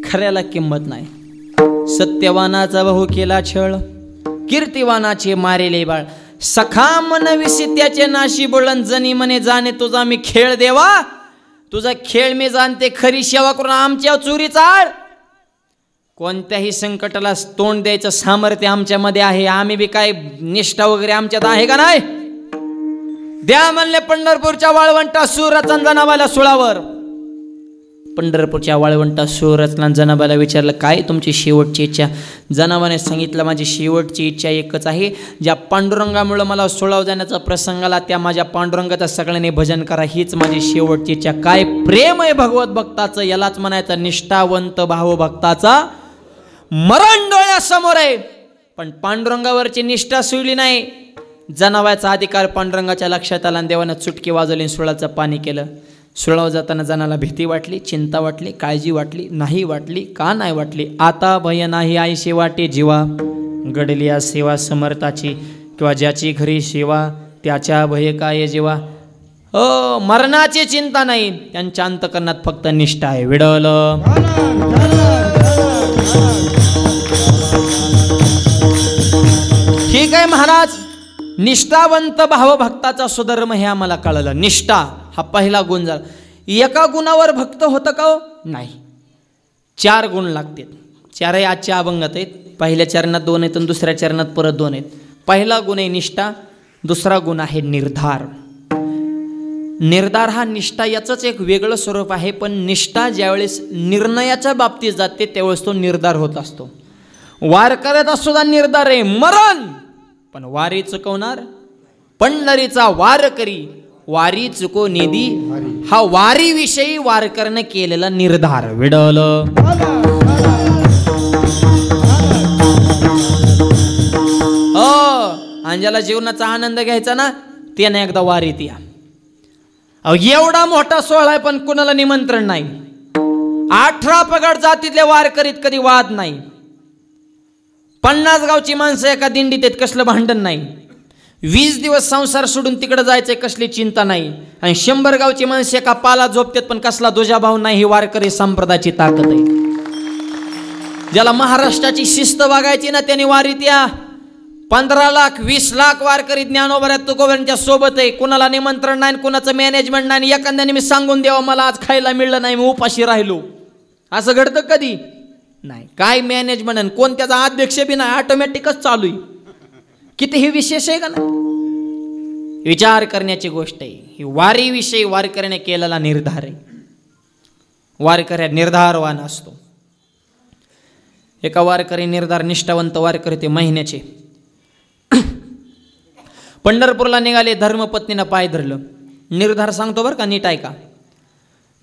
खऱ्याला किंमत नाही. सत्यवानाचा भाऊ केला छळ, कीर्तिवानाचे मारेले बाळ. सखा मन विसित्याचे नाशी बोलन, जनी मने जाणे तुझा मी खेळ देवा, तुझा खेळ मी जाणते, खरी सेवा करून आमच्या चोरीचा आळ. कोणत्याही संकटाला तोंड द्यायचं सामर्थ्य आमच्यामध्ये आहे. आम्ही बी काय निष्ठा वगैरे आमच्यात आहे का नाही? द्या म्हणले पंढरपूरच्या वाळवंटा सूरचन जनाबाला सुळावर. पंढरपूरच्या वाळवंटा सूरचन जनाबाला विचारलं, काय तुमची शेवटची इच्छा? जनाबाने सांगितलं, माझी शेवटची इच्छा एकच आहे, ज्या पांडुरंगामुळे मला सुळाव जाण्याचा प्रसंग आला त्या माझ्या पांडुरंगाचं सगळ्यांनी भजन करा, हीच माझी शेवटची इच्छा. काय प्रेम आहे भगवत भक्ताचं, यालाच म्हणायचं निष्ठावंत भाव भक्ताचा मरण डोळ्यासमोर आहे. पण पांडुरंगावरची निष्ठा सुळली नाही. जनाबाचा अधिकार पांडुरंगाच्या लक्षात आला आणि देवानं चुटकी वाजवली, सुळाचं पाणी केलं. सुळाव जाताना जनाला भीती वाटली, चिंता वाटली, काळजी वाटली. नाही वाटली का नाही वाटली? आता भय नाही आईशी वाटे जीवा, घडली या सेवा समर्थाची, किंवा ज्याची घरी सेवा त्याच्या भय काय जीवा. हो, मरणाची चिंता नाही, त्यांच्या अंतकरणात फक्त निष्ठा आहे. विडवलं ठीक आहे महाराज, निष्ठावंत भावभक्ताचा सुधर्म हे आम्हाला कळलं. निष्ठा हा पहिला गुण झाला. एका गुणावर भक्त होतं का हो? नाही, 4 गुण लागतात. 4 आजच्या अभंगात आहेत. पहिल्या चरणात 2 आहेत आणि दुसऱ्या चरणात परत 2 आहेत. पहिला गुण आहे निष्ठा, दुसरा गुण आहे निर्धार. निर्धार हा निष्ठा याचंच एक वेगळं स्वरूप आहे. पण निष्ठा ज्यावेळेस निर्णयाच्या बाबतीत जाते त्यावेळेस तो निर्धार होत असतो. वारकऱ्याचा सुद्धा निर्धार आहे मरण, पण वारी चुकवणार पंढरीचा वारकरी, वारी चुको निधी, हा वारीविषयी वारकऱ्यानं केलेला निर्धार. विडवलं आणि ज्याला जीवनाचा आनंद घ्यायचा ना त्याने एकदा वारीत या. एवढा मोठा सोहळा आहे पण कुणाला निमंत्रण नाही. 18 पगड जातीतल्या वारकरीत कधी वाद नाही. 50 गावची माणसं एका दिंडीत आहेत, कसलं भांडण नाही. 20 दिवस संसार सोडून तिकडे जायचंय, कसली चिंता नाही. आणि 100 गावची माणसं एका पाला झोपतात पण कसला दुजाभाव नाही. ही वारकरी संप्रदायाची ताकद आहे. ज्याला महाराष्ट्राची शिस्त बघायची ना त्यांनी वारीत या. 15 लाख 20 लाख वारकरी ज्ञानोबा तुकोबांच्या सोबत आहे. कुणाला निमंत्रण नाही, कुणाचं मॅनेजमेंट नाही. एखाद्याने मी सांगून द्यावं मला आज खायला मिळलं नाही, मी उपाशी राहिलो, असं घडतं कधी? नाही. काय मॅनेजमेंट आणि कोण त्याचा अध्यक्ष बी नाही, ऑटोमॅटिकच चालू आहे. किती हे विशेष आहे का नाही? विचार करण्याची गोष्ट आहे ही. वारीविषयी वारकऱ्याने केलेला निर्धार आहे. वारकऱ्या निर्धारवान असतो. एका वारकरी निर्धार निष्ठावंत वारकरी ते महिन्याचे पंढरपूरला निघाले. धर्मपत्नीनं पाय धरलं. निर्धार सांगतो बरं का, नीट ऐका.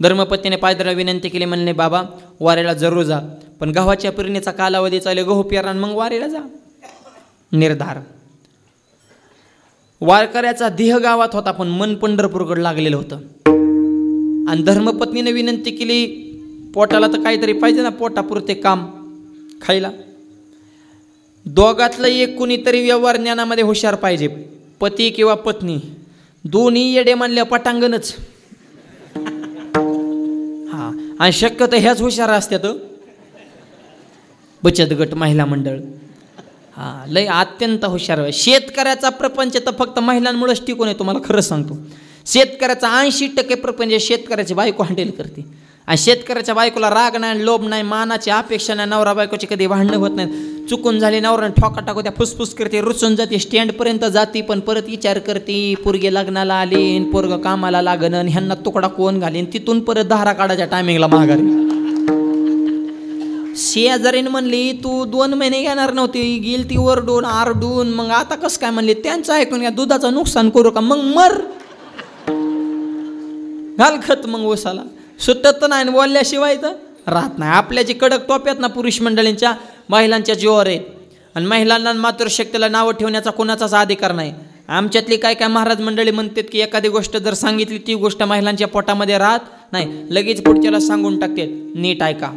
धर्मपत्नीने पाय धरला, विनंती केली, म्हणले बाबा वारीला जरूर जा, पण गव्हाच्या पेरणीचा कालावधी चालू, गहू पेरा मग वारीला जा. निर्धार. वारकऱ्याचा देह गावात होता पण मन पंढरपूरकडे लागलेलं होतं. आणि धर्मपत्नीने विनंती केली, पोटाला तर काहीतरी पाहिजे ना, पोटापुरते काम खायला. दोघातलं एक कुणीतरी व्यवहार ज्ञानामध्ये हुशार पाहिजे, पती किंवा पत्नी. दोन्ही येडे म्हणल्या पटांगणच. हा, आणि शक्यतो ह्याच हुशार असतात. बचत गट, महिला मंडळ, हा लय अत्यंत हुशार. शेतकऱ्याचा प्रपंच तर फक्त महिलांमुळेच टिकून आहे. तुम्हाला खरं सांगतो, शेतकऱ्याचा 80% प्रपंच शेतकऱ्याची बायको हँडल करते. आणि शेतकऱ्याच्या बायकोला राग नाही, लोभ नाही, मानाची अपेक्षा नाही, नवरा बायकोची कधी भांडणं होत नाही. चुकून झाली नवऱ्याने ठोका टाकू त्या, फुसफुस करते, रुसून जाते, स्टँडपर्यंत जाते, पण परत विचार करते, पोरगे लग्नाला आले, पोरग कामाला लागन, आणि ह्यांना तुकडा कोण घालीन, तिथून परत धारा काढायच्या टायमिंगला माघारी. शेजारीन म्हणली तू 2 महिने घेणार नव्हती, गेल ती ओरडून आरडून, मग आता कसं काय म्हणले, त्यांचं ऐकून घ्या, दुधाचं नुकसान करू का, मग मर घाल खत मग ओसाला. सुटत नाही, बोलल्याशिवाय तर राहत नाही. आपल्या जी कडक टोप्यात ना पुरुष मंडळींच्या, महिलांच्या जीवावर आहेत. आणि महिलांना मातृशक्तीला नावं ठेवण्याचा कोणाचाच अधिकार नाही. आमच्यातली काय काय महाराज मंडळी म्हणतात की एखादी गोष्ट जर सांगितली ती गोष्ट महिलांच्या पोटामध्ये राहत नाही, लगेच पुढच्याला सांगून टाकतात. नीट ऐका,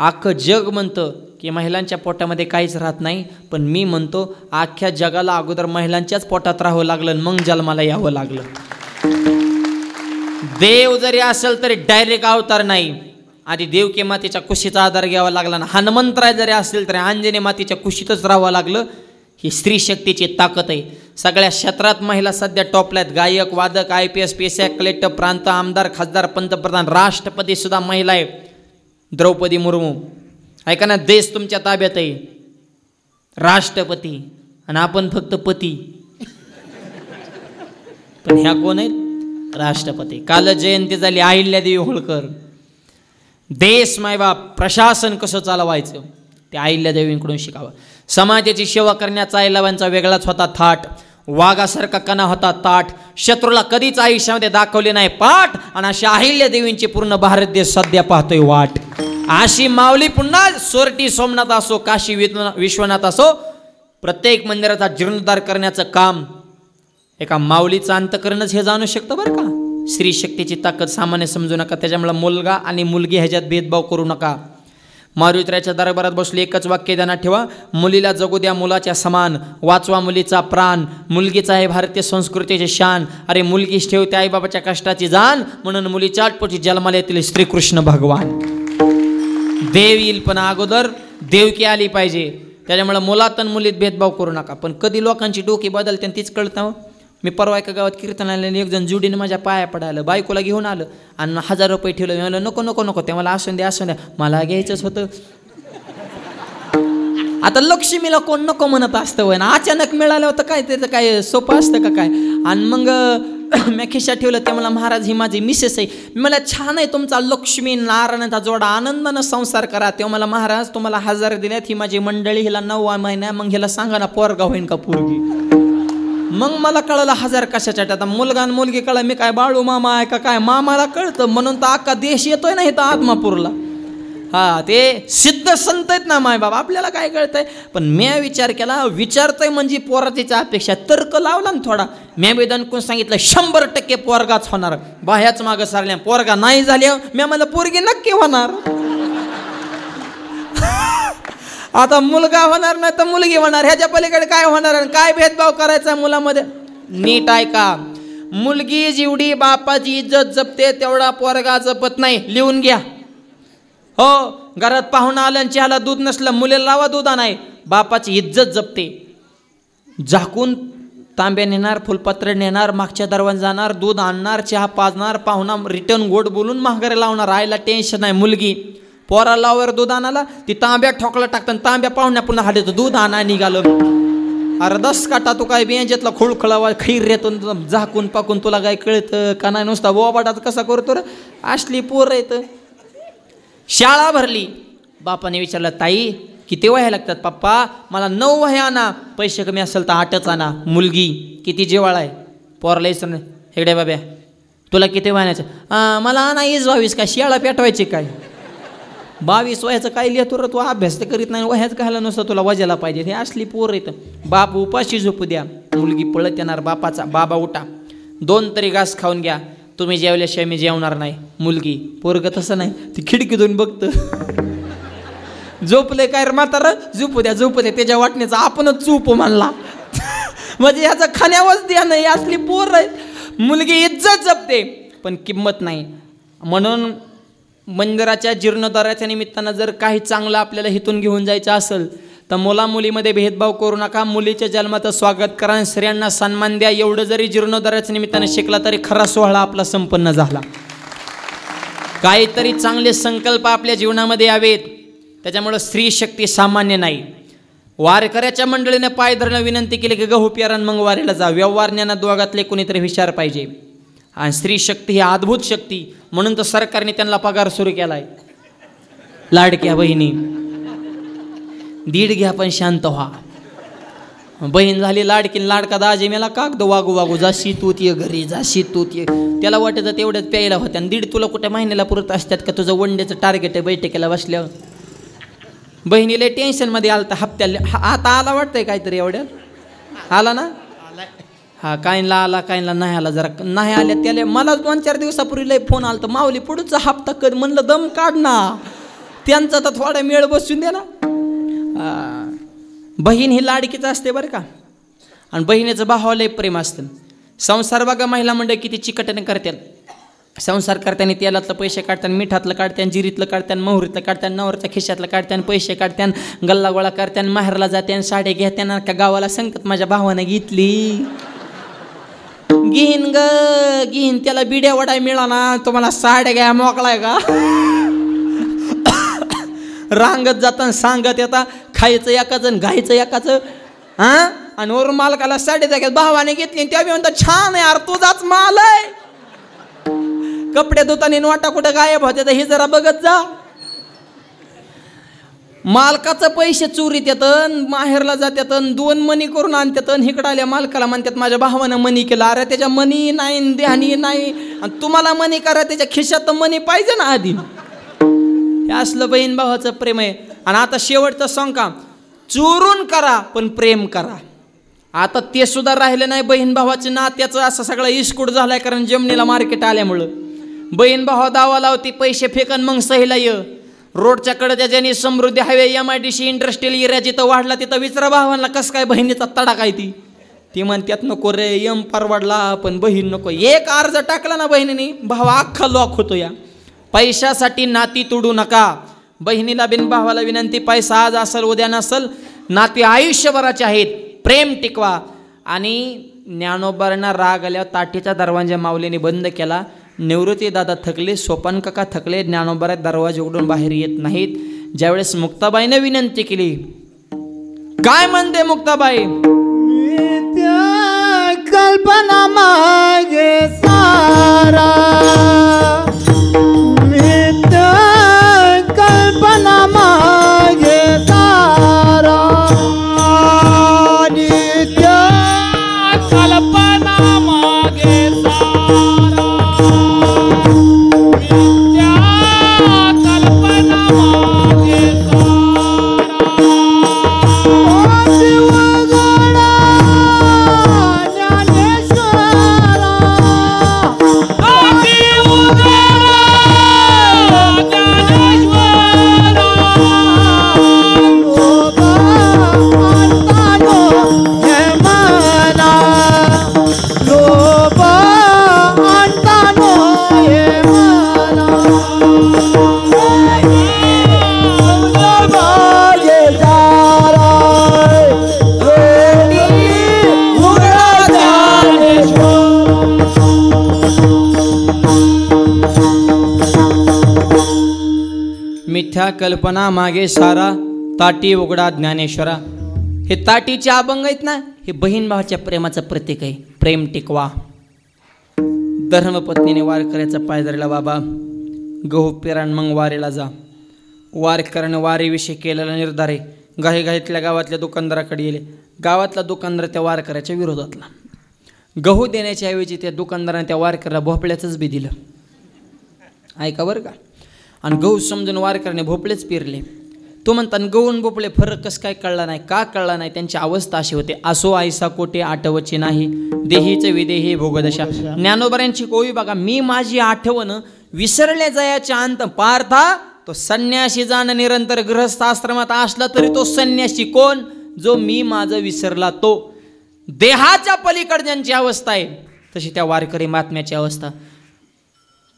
अख्खं जग म्हणतं की महिलांच्या पोटामध्ये काहीच राहत नाही, पण मी म्हणतो अख्ख्या जगाला अगोदर महिलांच्याच पोटात राहावं लागलं, मग जन्माला यावं लागलं. देव जरी असेल तरी डायरेक्ट अवतार नाही, आधी देवकी मातेच्या कुशीचा आधार घ्यावा लागला ना. हनुमंतराय जरी असेल तरी अंजनी मातेच्या कुशीतच राहावं लागलं. ही स्त्री शक्तीची ताकद आहे. सगळ्या क्षेत्रात महिला सध्या टॉपल्यात. गायक, वादक, IPS, PSI, कलेक्टर, प्रांत, आमदार, खासदार, पंतप्रधान, राष्ट्रपती सुद्धा महिला आहे. द्रौपदी मुर्मू, ऐका ना, देश तुमच्या ताब्यात आहे, राष्ट्रपती, आणि आपण फक्त पती. पण ह्या कोण आहेत? राष्ट्रपती. काल जयंती झाली अहिल्यादेवी होळकर. देश मायबाप प्रशासन कसं चालवायचं ते अहिल्यादेवींकडून शिकावं. समाजाची सेवा करण्याचा अहिल्याबाईंचा वेगळाच होता थाट. वाघासारखा कणा होता ताठ. शत्रूला कधीच आयुष्यामध्ये दाखवले नाही पाठ. आणि अशा अहिल्यादेवींची पूर्ण भारत देश सध्या पाहतोय वाट. अशी माऊली पुन्हा सोरटी सोमनाथ असो, काशी विश्वनाथ असो, प्रत्येक मंदिराचा जीर्णोद्धार करण्याचं काम एका माऊलीचं अंतकरणच हे जाणू शकतं बरं का. स्त्री शक्तीची ताकद सामान्य समजू नका. त्याच्यामुळे मुलगा आणि मुलगी ह्याच्यात भेदभाव करू नका. मारुतीरायाच्या दरबारात बसले, एकच वाक्य ध्यानात ठेवा, मुलीला जगू द्या मुलाच्या समान, वाचवा मुलीचा प्राण, मुलगीचा आहे भारतीय संस्कृतीचे शान. अरे मुलगीच ठेवते आईबाबाच्या कष्टाची जाण, म्हणून मुलीच्या आटपोटी जन्माला येतील श्रीकृष्ण भगवान. देव येईल पण अगोदर देवकी आली पाहिजे. त्याच्यामुळे मुलात आणि मुलीत भेदभाव करू नका. पण कधी लोकांची डोकी बदलते तीच कळतं. मी परवा एका गावात कीर्तन आलेलं, एक जण जुडीने माझ्या पाया पडायला, बायकोला घेऊन आलं आणि 1000 रुपये ठेवलं. मी म्हणलं नको नको नको, ते मला असून द्या असून द्या, मला घ्यायचंच होतं. आता लक्ष्मीला कोण नको म्हणत असतं वय ना, अचानक मिळालं होतं काय, त्याचं काय सोपं असतं का काय. आणि मग मी खिशात ठेवलं, ते मला महाराज ही माझी मिसेस आहे. मी मला छान आहे तुमचा लक्ष्मी नारायणाचा जोडा, आनंदानं संसार करा. तेव्हा मला महाराज तुम्हाला 1000 दिल्यात, ही माझी मंडळी, हिला 9वा महिना, मग हिला सांगा ना पोरगा होईन का पोरगी. मग मला कळलं 1000 कशाच्या. आता मुलगा आणि मुलगी कळलं, मी काय बाळू मामा आहे का काय. मामाला कळतं म्हणून तर अख्खा देश येतोय ना इथं आत्मापूरला. हा, ते सिद्ध संत आहेत ना माय बाबा, आपल्याला काय कळतंय. पण मी विचार केला, विचारतोय म्हणजे पोरातीच्या अपेक्षा, तर्क लावला ना थोडा. मी वेदन कोण सांगितलं 100% पोरगाच होणार. बाह्याच मागं सारल्या, पोरगा नाही झाले. मी म्हणलं पोरगी नक्की होणार. आता मुलगा होणार नाही तर मुलगी होणार, ह्याच्या पलीकडे काय होणार. काय भेदभाव करायचा मुलामध्ये. नीट ऐका, मुलगी जेवढी बापाची इज्जत जपते तेवढा पोरगा जपत नाही. लिहून घ्या. हो, घरात पाहुणा आलं आणि चहाला दूध नसलं, मुलीला लावा दूध नाही. बापाची इज्जत जपते. झाकून तांब्या नेणार, फुलपत्र नेणार, मागच्या दरवाजा जाणार, दूध आणणार, चहा पाजणार, पाहुणा रिटर्न गोड बोलून माघारी लावणार. आईला टेन्शन नाही. मुलगी पोरा लावर दूध आणाला ती तांब्यात ठोकला टाकतं तांब्या पाहुण्या पुन्हा हाडीचं दूध आणा निघालं. अरे 10 काटा तू काय बियांच्यातला खोळखळावा खैर येतो झाकून पाकून तुला काय कळतं का नाही नुसता बोबाटात कसा करतो रे असली पोरं येतं. शाळा भरली बापाने विचारलं ताई किती वह्या लागतात पप्पा मला 9 वह्या आणा पैसे कमी असेल तर 8च आणा. मुलगी किती जेवाळ आहे पोराला विचारलं हेगड्या बाब्या तुला किती वह्याचं मला नाही 22 काय शाळा पेटवायची काय 22 वह्याचं काय लिहितो रे तू अभ्यास तर करीत नाही वह्याच घाला नुसतं तुला वजायला पाहिजे हे असली पोर येतं. बाप उपाशी झोपू द्या मुलगी पळत येणार बापाचा बाबा उठा 2 तरी घास खाऊन घ्या तुम्ही जेवल्याशिवाय मी जेवणार नाही. मुलगी पोरग तसं नाही ती खिडकीतून बघतं झोपले काय रे म्हातारं झोपू द्या त्याच्या वाटण्याचा आपणच चूप म्हणला म्हणजे ह्याचा खाण्यावरच द्या नाही असली पोर आहे. मुलगी इज्जत जपते पण किंमत नाही. म्हणून मंदिराच्या जीर्णोद्धाराच्या निमित्तानं जर काही चांगलं आपल्याला हिथून घेऊन जायचं असेल तर मुलामुलीमध्ये भेदभाव करू नका. मुलीच्या जन्माचं स्वागत करा आणि स्त्रियांना सन्मान द्या. एवढं जरी जीर्णोद्धाराच्या निमित्तानं शिकला तरी खरा सोहळा आपला संपन्न झाला. काहीतरी चांगले संकल्प आपल्या जीवनामध्ये यावेत. त्याच्यामुळं स्त्री शक्ती सामान्य नाही. वारकऱ्याच्या मंडळीने पाय धरणं विनंती केली की गहू प्यारण मग वारीला जा. व्यवहार ज्ञानात दोघातले कोणीतरी हुशार पाहिजे. आणि स्त्री शक्ती ही अद्भुत शक्ती म्हणून तर सरकारने त्यांना पगार सुरू केला आहे. लाडक्या बहिणी 1.5 घ्या पण शांत व्हा. बहीण झाली लाडकी लाडका दाजी मेला कागद वागू जाशी तू ये घरी जाशी तू ये त्याला वाटतं तेवढ्यात प्यायला होत्या. 1.5 तुला कुठे महिन्याला पुरत असतात का तुझं वनडेचं टार्गेट आहे बैठकीला बसल्यावर. बहिणीला टेन्शनमध्ये आलता हप्त्याला आता आला वाटतंय काहीतरी एवढ्यात आला ना हा काहींना आला काहींना नाही आला. जरा नाही आल्या त्याला मला 2-4 दिवसापूर्वी लय फोन आला तर माऊली पुढचा हप्ता कर म्हणलं दम काढ ना त्यांचा तर थोडा मेळ बसून दे ना. बहीण ही लाडकीच असते बरं का. आणि बहिणीचं भावाला प्रेम असतं. संसार बघा महिला मंडळ किती चिकटने करतात. संसार करताना तेलातलं पैसे काढतात मिठातलं काढतात जिरीतलं काढतात मोहरीतलं काढतात नवरच्या खिशातलं काढतात पैसे काढतात गल्ला गोळा करतात माहेरला जातात साड्या घेतात का गावाला सांगतात माझ्या भावानं घेतली घेईन त्याला बिड्या वडाय मिळा ना तुम्हाला साड्या घ्या मोकळाय का रांगत जाताना सांगत येता खायचं एकाचं घायचं एकाचं आणि वरून मालकाला साडी जाग्यात भावाने घेतली त्या म्हणतात छान आहे यार तुझाच माल आहे. कपडे धुताना वाटा कुठं गायब होते तर हे जरा बघत जा. मालकाचं पैसे चोरीत येतात माहेरला जातात 2 मनी करून आणतात इकडं आल्या मालकाला म्हणतात माझ्या भावानं मनी केला. अरे त्याच्या मनी नाही ध्यानी नाही आणि तुम्हाला मनी करा त्याच्या खिशात मनी पाहिजे ना आधी. हे असलं बहीण भावाचं प्रेम आहे. आणि आता शेवटचं सांग का चोरून करा पण प्रेम करा. आता ते सुद्धा राहिलं नाही. बहीण भावाच्या नात्याचं असं सगळं इस्कूट झालाय कारण जमिनीला मार्केट आल्यामुळं. बहीण भावा दावा लावती पैसे फेकन मग सहीला ये. रोडच्या कडे ज्याने समृद्धी हायवे MIDC इंडस्ट्रियल एरिया जिथं वाढला तिथं विचारा भावांना कसं काय बहिणीचा तडा काय ती म्हणतात नको रे परवडला पण बहीण नको. एक अर्ज टाकला ना बहिणीने भावा अख्खा लॉक होतो. या पैशासाठी नाती तोडू नका. बहिणीला बिन भावाला विनंती पैसा आज असेल उद्या नसल नाती आयुष्यभराचे आहेत. प्रेम टिकवा. आणि ज्ञानोबांना राग आल्यावर ताटीचा दरवाजा माऊलीने बंद केला. निवृत्ती दादा थकले सोपान काका थकले ज्ञानोबा दरवाजे उघडून बाहेर येत नाहीत. ज्यावेळेस मुक्ताबाईने विनंती केली काय म्हणते मुक्ताबाई कल्पना मागे सारा कल्पना मागे सारा नित्य कल्पना मागे सारा नित्य कल्पना मागे सारा माझ्या कल्पना मागे सारा, ताटी उघडा ज्ञानेश्वरा. हे ताटीचे अभंग आहेत ना, हे बहीण भावाच्या प्रेमाचं प्रतीक आहे. प्रेम टिकवा. धर्मपत्नीने वारकऱ्याचा पाय धरला. बाबा गहू पेरान मग वारीला जा. वारकऱ्यानं वारीविषयी केलेला निर्धार आहे. घाईघाईतल्या गावातल्या दुकानदाराकडे गेले. गावातला दुकानदार त्या वारकऱ्याच्या विरोधातला. गहू देण्याच्या ऐवजी त्या दुकानदाराने त्या वारकऱ्याला भोपळ्याचंच बी दिलं. ऐका बरं का. आणि गहू समजून वारकऱ्याने भोपळेच पेरले. तो म्हणतात गहू आणि भोपळे फरक कसं काय कळला नाही. का कळला नाही. त्यांची अवस्था अशी होते. असो आयसा कोटे आठवची नाही, देहीचे विदेही भोगदशा. ज्ञानोबऱ्यांची कोवी बघा. मी माझी आठवण विसरले जायाच्या अंत पार्था. तो संन्यासी जाणं निरंतर गृहस्थ आश्रमात असला तरी तो संन्यासी कोण, जो मी माझं विसरला तो. देहाच्या पलीकडे ज्यांची अवस्था आहे तशी त्या वारकरी महात्म्याची अवस्था.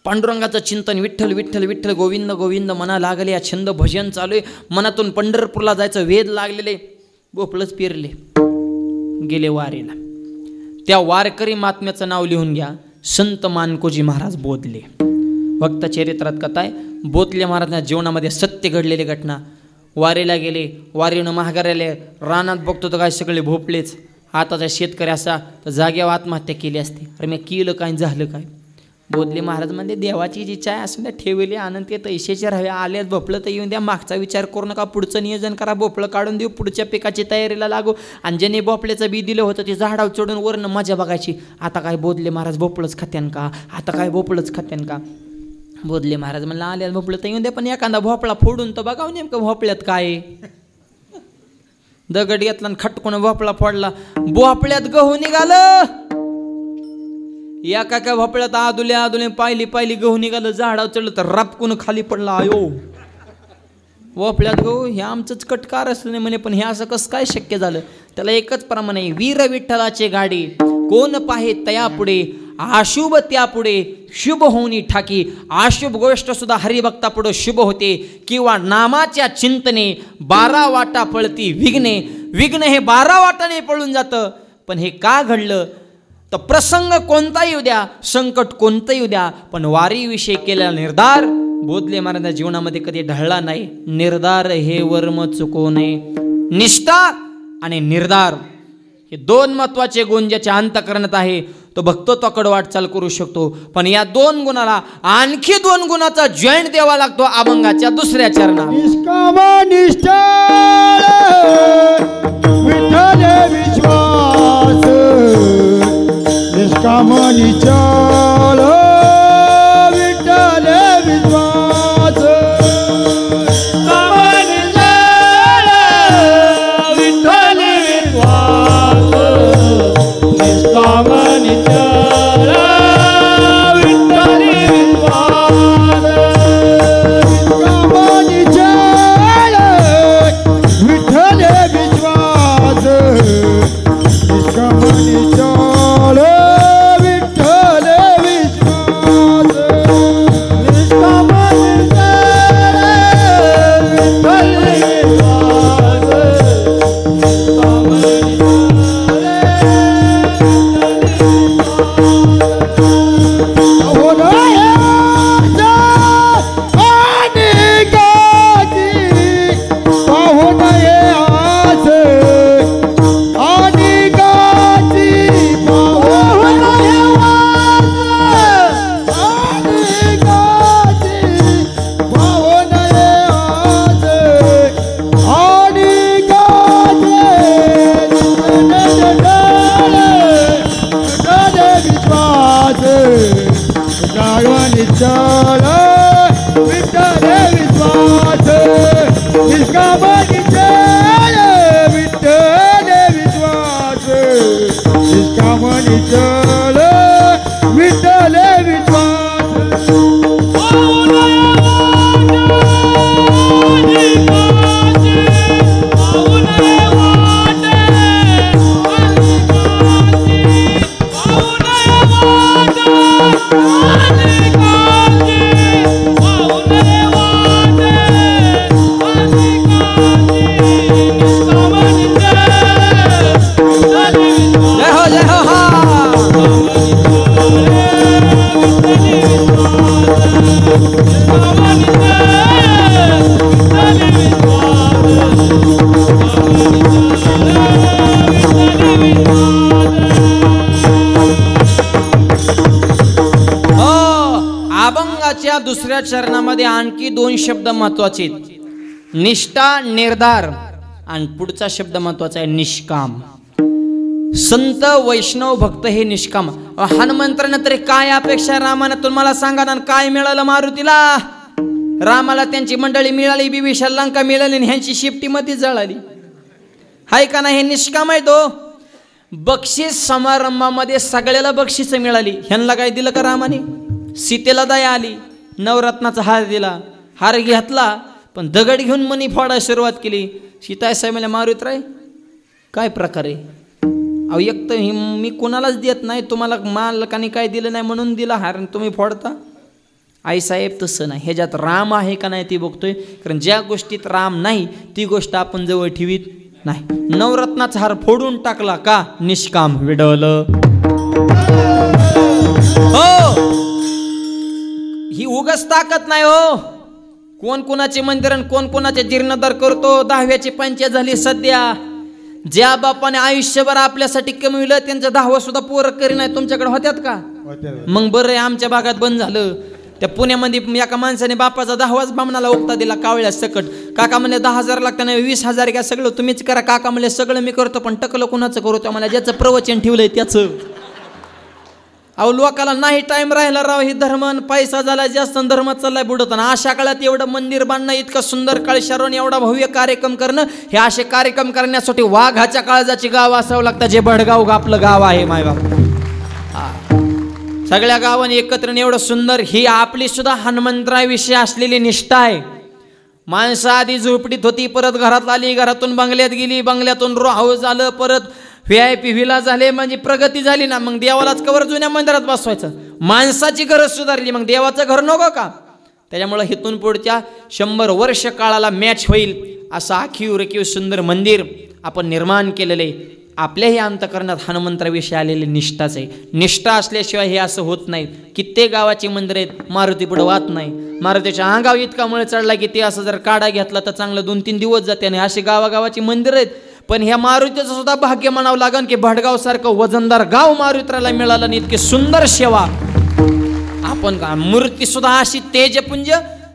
पांडुरंगाचं चिंतन, विठ्ठल विठ्ठल विठ्ठल गोविंद गोविंद मना लागले. या छंद भजन चालू आहे. मनातून पंढरपूरला जायचं वेध लागलेले. भोपळच पेरले, गेले वारीला. त्या वारकरी महात्म्याचं नाव लिहून घ्या. संत मानकोजी महाराज बोधले. भक्त चरित्रात कथा आहे. बोधले महाराजांच्या जीवनामध्ये सत्य घडलेली घटना. वारीला गेले. वारीनं महागाऱ्याला रानात बघतो तर काय सगळे भोपळेच. आताचा शेतकरी असा तर जाग्यावर आत्महत्या केली असते. अरे मी केलं काय, झालं काय. बोधले महाराज म्हणजे देवाची जी इच्छा आहे असं द्या, ठेवली आनंद ते तैसेचे राहावे. आल्यास भोपळं तर येऊन द्या. मागचा विचार करू नका, पुढचं नियोजन करा. भोपळं काढून देऊ, पुढच्या पिकाची तयारीला लागू. आणि ज्याने भोपळ्याचं बी दिलं होतं ते झाडावर चढून वरनं मजा बघायची. आता काय बोधले महाराज भोपळंच खात्यान का, आता काय भोपळंच खात्यान का. बोधले महाराज म्हणलं आल्यास भोपळं तर येऊन द्या, पण एखादा भोपळा फोडून तर बघाव नेमकं भोपळ्यात काय. दगड घेतला आणि खटकून भोपळा फोडला. भोपळ्यात गहू निघालं. एका काय भोपळ्यात आदुले आदुले पाहिली पाहिली गहू निघालं. झाडावर चढलं तर रापकून खाली पडला. आयो भोपळ्यात गहू. हे आमचंच कटकार असलं नाही म्हणे. पण हे असं कसं काय शक्य झालं. त्याला एकच प्रमाण आहे. वीर विठ्ठलाचे गाडी कोण पाहे तया पुढे, अशुभ त्या पुढे शुभ होऊनी ठाकी. अशुभ गोष्ट सुद्धा हरिभक्ता पुढे शुभ होते. किंवा नामाच्या चिंतने 12 वाटा पळती विघ्ने. विघ्न हे 12 वाटाने पळून जातं. पण हे का घडलं तर प्रसंग कोणताही येऊ द्या, संकट कोणतंही येऊ द्या, पण वारीविषयी केलेला निर्धार बोधले महाराजांच्या जीवनामध्ये कधी ढळला नाही. निर्धार हे वर्म चुकवू नये. निष्ठा आणि निर्धार हे 2 महत्वाचे गुण ज्याच्या अंतःकरणात आहे तो भक्तत्वाकडे वाटचाल करू शकतो. पण या 2 गुणाला आणखी 2 गुणाचा जॉईंट द्यावा लागतो अभंगाच्या दुसऱ्या चरणात. निष्काम निष्ठा विठ्ठल विश्वास, निष्काम निश्चल विठ्ठल विश्वास. विठ्ठल विश्वास, निष्काम निश्चल विठ्ठल विश्वास. निष्काम निश्चल विठ्ठल विश्वास, निष्काम निश्चल विठ्ठल चरणामध्ये आणखी 2 शब्द महत्वाचे आहेत, निष्ठा, निर्धार, आणि पुढचा शब्द महत्वाचा आहे निष्काम. संत वैष्णव भक्त हे निष्काम. हनुमंतांना तरी काय अपेक्षा रामाने तुम्हाला सांगा ना, काय मिळालं मारुतीला? रामाला त्यांची मंडळी मिळाली, बिभीषण लंका मिळाली, आणि ह्यांची शिफ्टीमध्ये जळाली. हाय का नाही? हे निष्काम आहे तो. बक्षीस समारंभामध्ये सगळ्याला बक्षीस मिळाली, ह्यांना काय दिलं का रामाने? सीतेला दया आली, नवरत्नाचा हार दिला, हार घेतला, पण दगड घेऊन मनी फोडायला सुरुवात केली. सीता साहेबांना मारुत राय काय प्रकारे? अहो, एक तर मी कोणालाच देत नाही, तुम्हाला मालकाने काय दिलं नाही म्हणून दिला हार, तुम्ही फोडता. आईसाहेब तसं नाही, ह्याच्यात राम आहे का नाही ती बघतोय. कारण ज्या गोष्टीत राम नाही ती गोष्ट आपण जवळ ठेवीत नाही. नवरत्नाचा हार फोडून टाकला का? निष्काम विडवलं. हो, ही उगाच ताकद नाही हो. कोण कोणाचे मंदिर आणि कोण कोणाचे जीर्णोद्धार करतो. 10व्याची पंचायत झाली सध्या. ज्या बापाने आयुष्यभर आपल्यासाठी कमविलं त्यांचं 10वं सुद्धा पोरं करी नाही. तुमच्याकडे होत्यात का? मग बरं आहे, आमच्या भागात बंद झालं. त्या पुण्यामध्ये एका माणसाने बापाचा 10वाच बामणाला ओक्ता दिला कावळ्या सकट. काका म्हणले 10,000 लागतं, नाही 20,000 घ्या, सगळं तुम्हीच करा. काका म्हणले सगळं मी करतो, पण टकलं कुणाचं करू? त्या मला ज्याचं प्रवचन ठेवलंय त्याचं. अहो, लोकाला नाही टाइम राहिला राव. ही धर्म पैसा झाला जास्त, धर्म चाललाय बुडताना. अशा काळात एवढं मंदिर बांधणं, इतकं सुंदर कळशारोहण, एवढा भव्य कार्यक्रम करणं, हे असे कार्यक्रम करण्यासाठी वाघाच्या काळजाची गाव असावं लागतं. जे भडगाव आपलं गाव आहे मायबाप. सगळ्या गावाने एकत्र एवढं सुंदर. ही आपली सुद्धा हनुमंतराविषयी असलेली निष्ठा आहे. माणसं आधी झोपडीत होती, परत घरात आली, घरातून बंगल्यात गेली, बंगल्यातून रो हाऊस झालं, परत VIP व्हिला झाले, म्हणजे प्रगती झाली ना. मग देवालाच कवर जुन्या मंदिरात बसवायचं. माणसाची गरज सुधारली, मग देवाचं घर नको का? त्याच्यामुळे हिथून पुढच्या 100 वर्ष काळाला मॅच होईल असं आखीव रेखीव सुंदर मंदिर आपण निर्माण केलेलं आहे. आपल्याही अंतकरणात हनुमंतराविषयी आलेली निष्ठाच आहे. निष्ठा असल्याशिवाय हे असं होत नाही. कित्येक गावाची मंदिर आहेत, मारुती पुढे वाहत नाही. मारुतीच्या अंगावर इतका मुळे चढला की ते असं जर काढा घेतला तर चांगलं 2-3 दिवस जाते. आणि अशी गावागावाची मंदिर आहेत. पण ह्या मारुतीचं सुद्धा भाग्य म्हणावं लागेल की भडगाव सारखं वजनदार गाव मारुतीला मिळालं आणि इतकी सुंदर सेवा. आपण मूर्ती सुद्धा अशी तेजपुंज,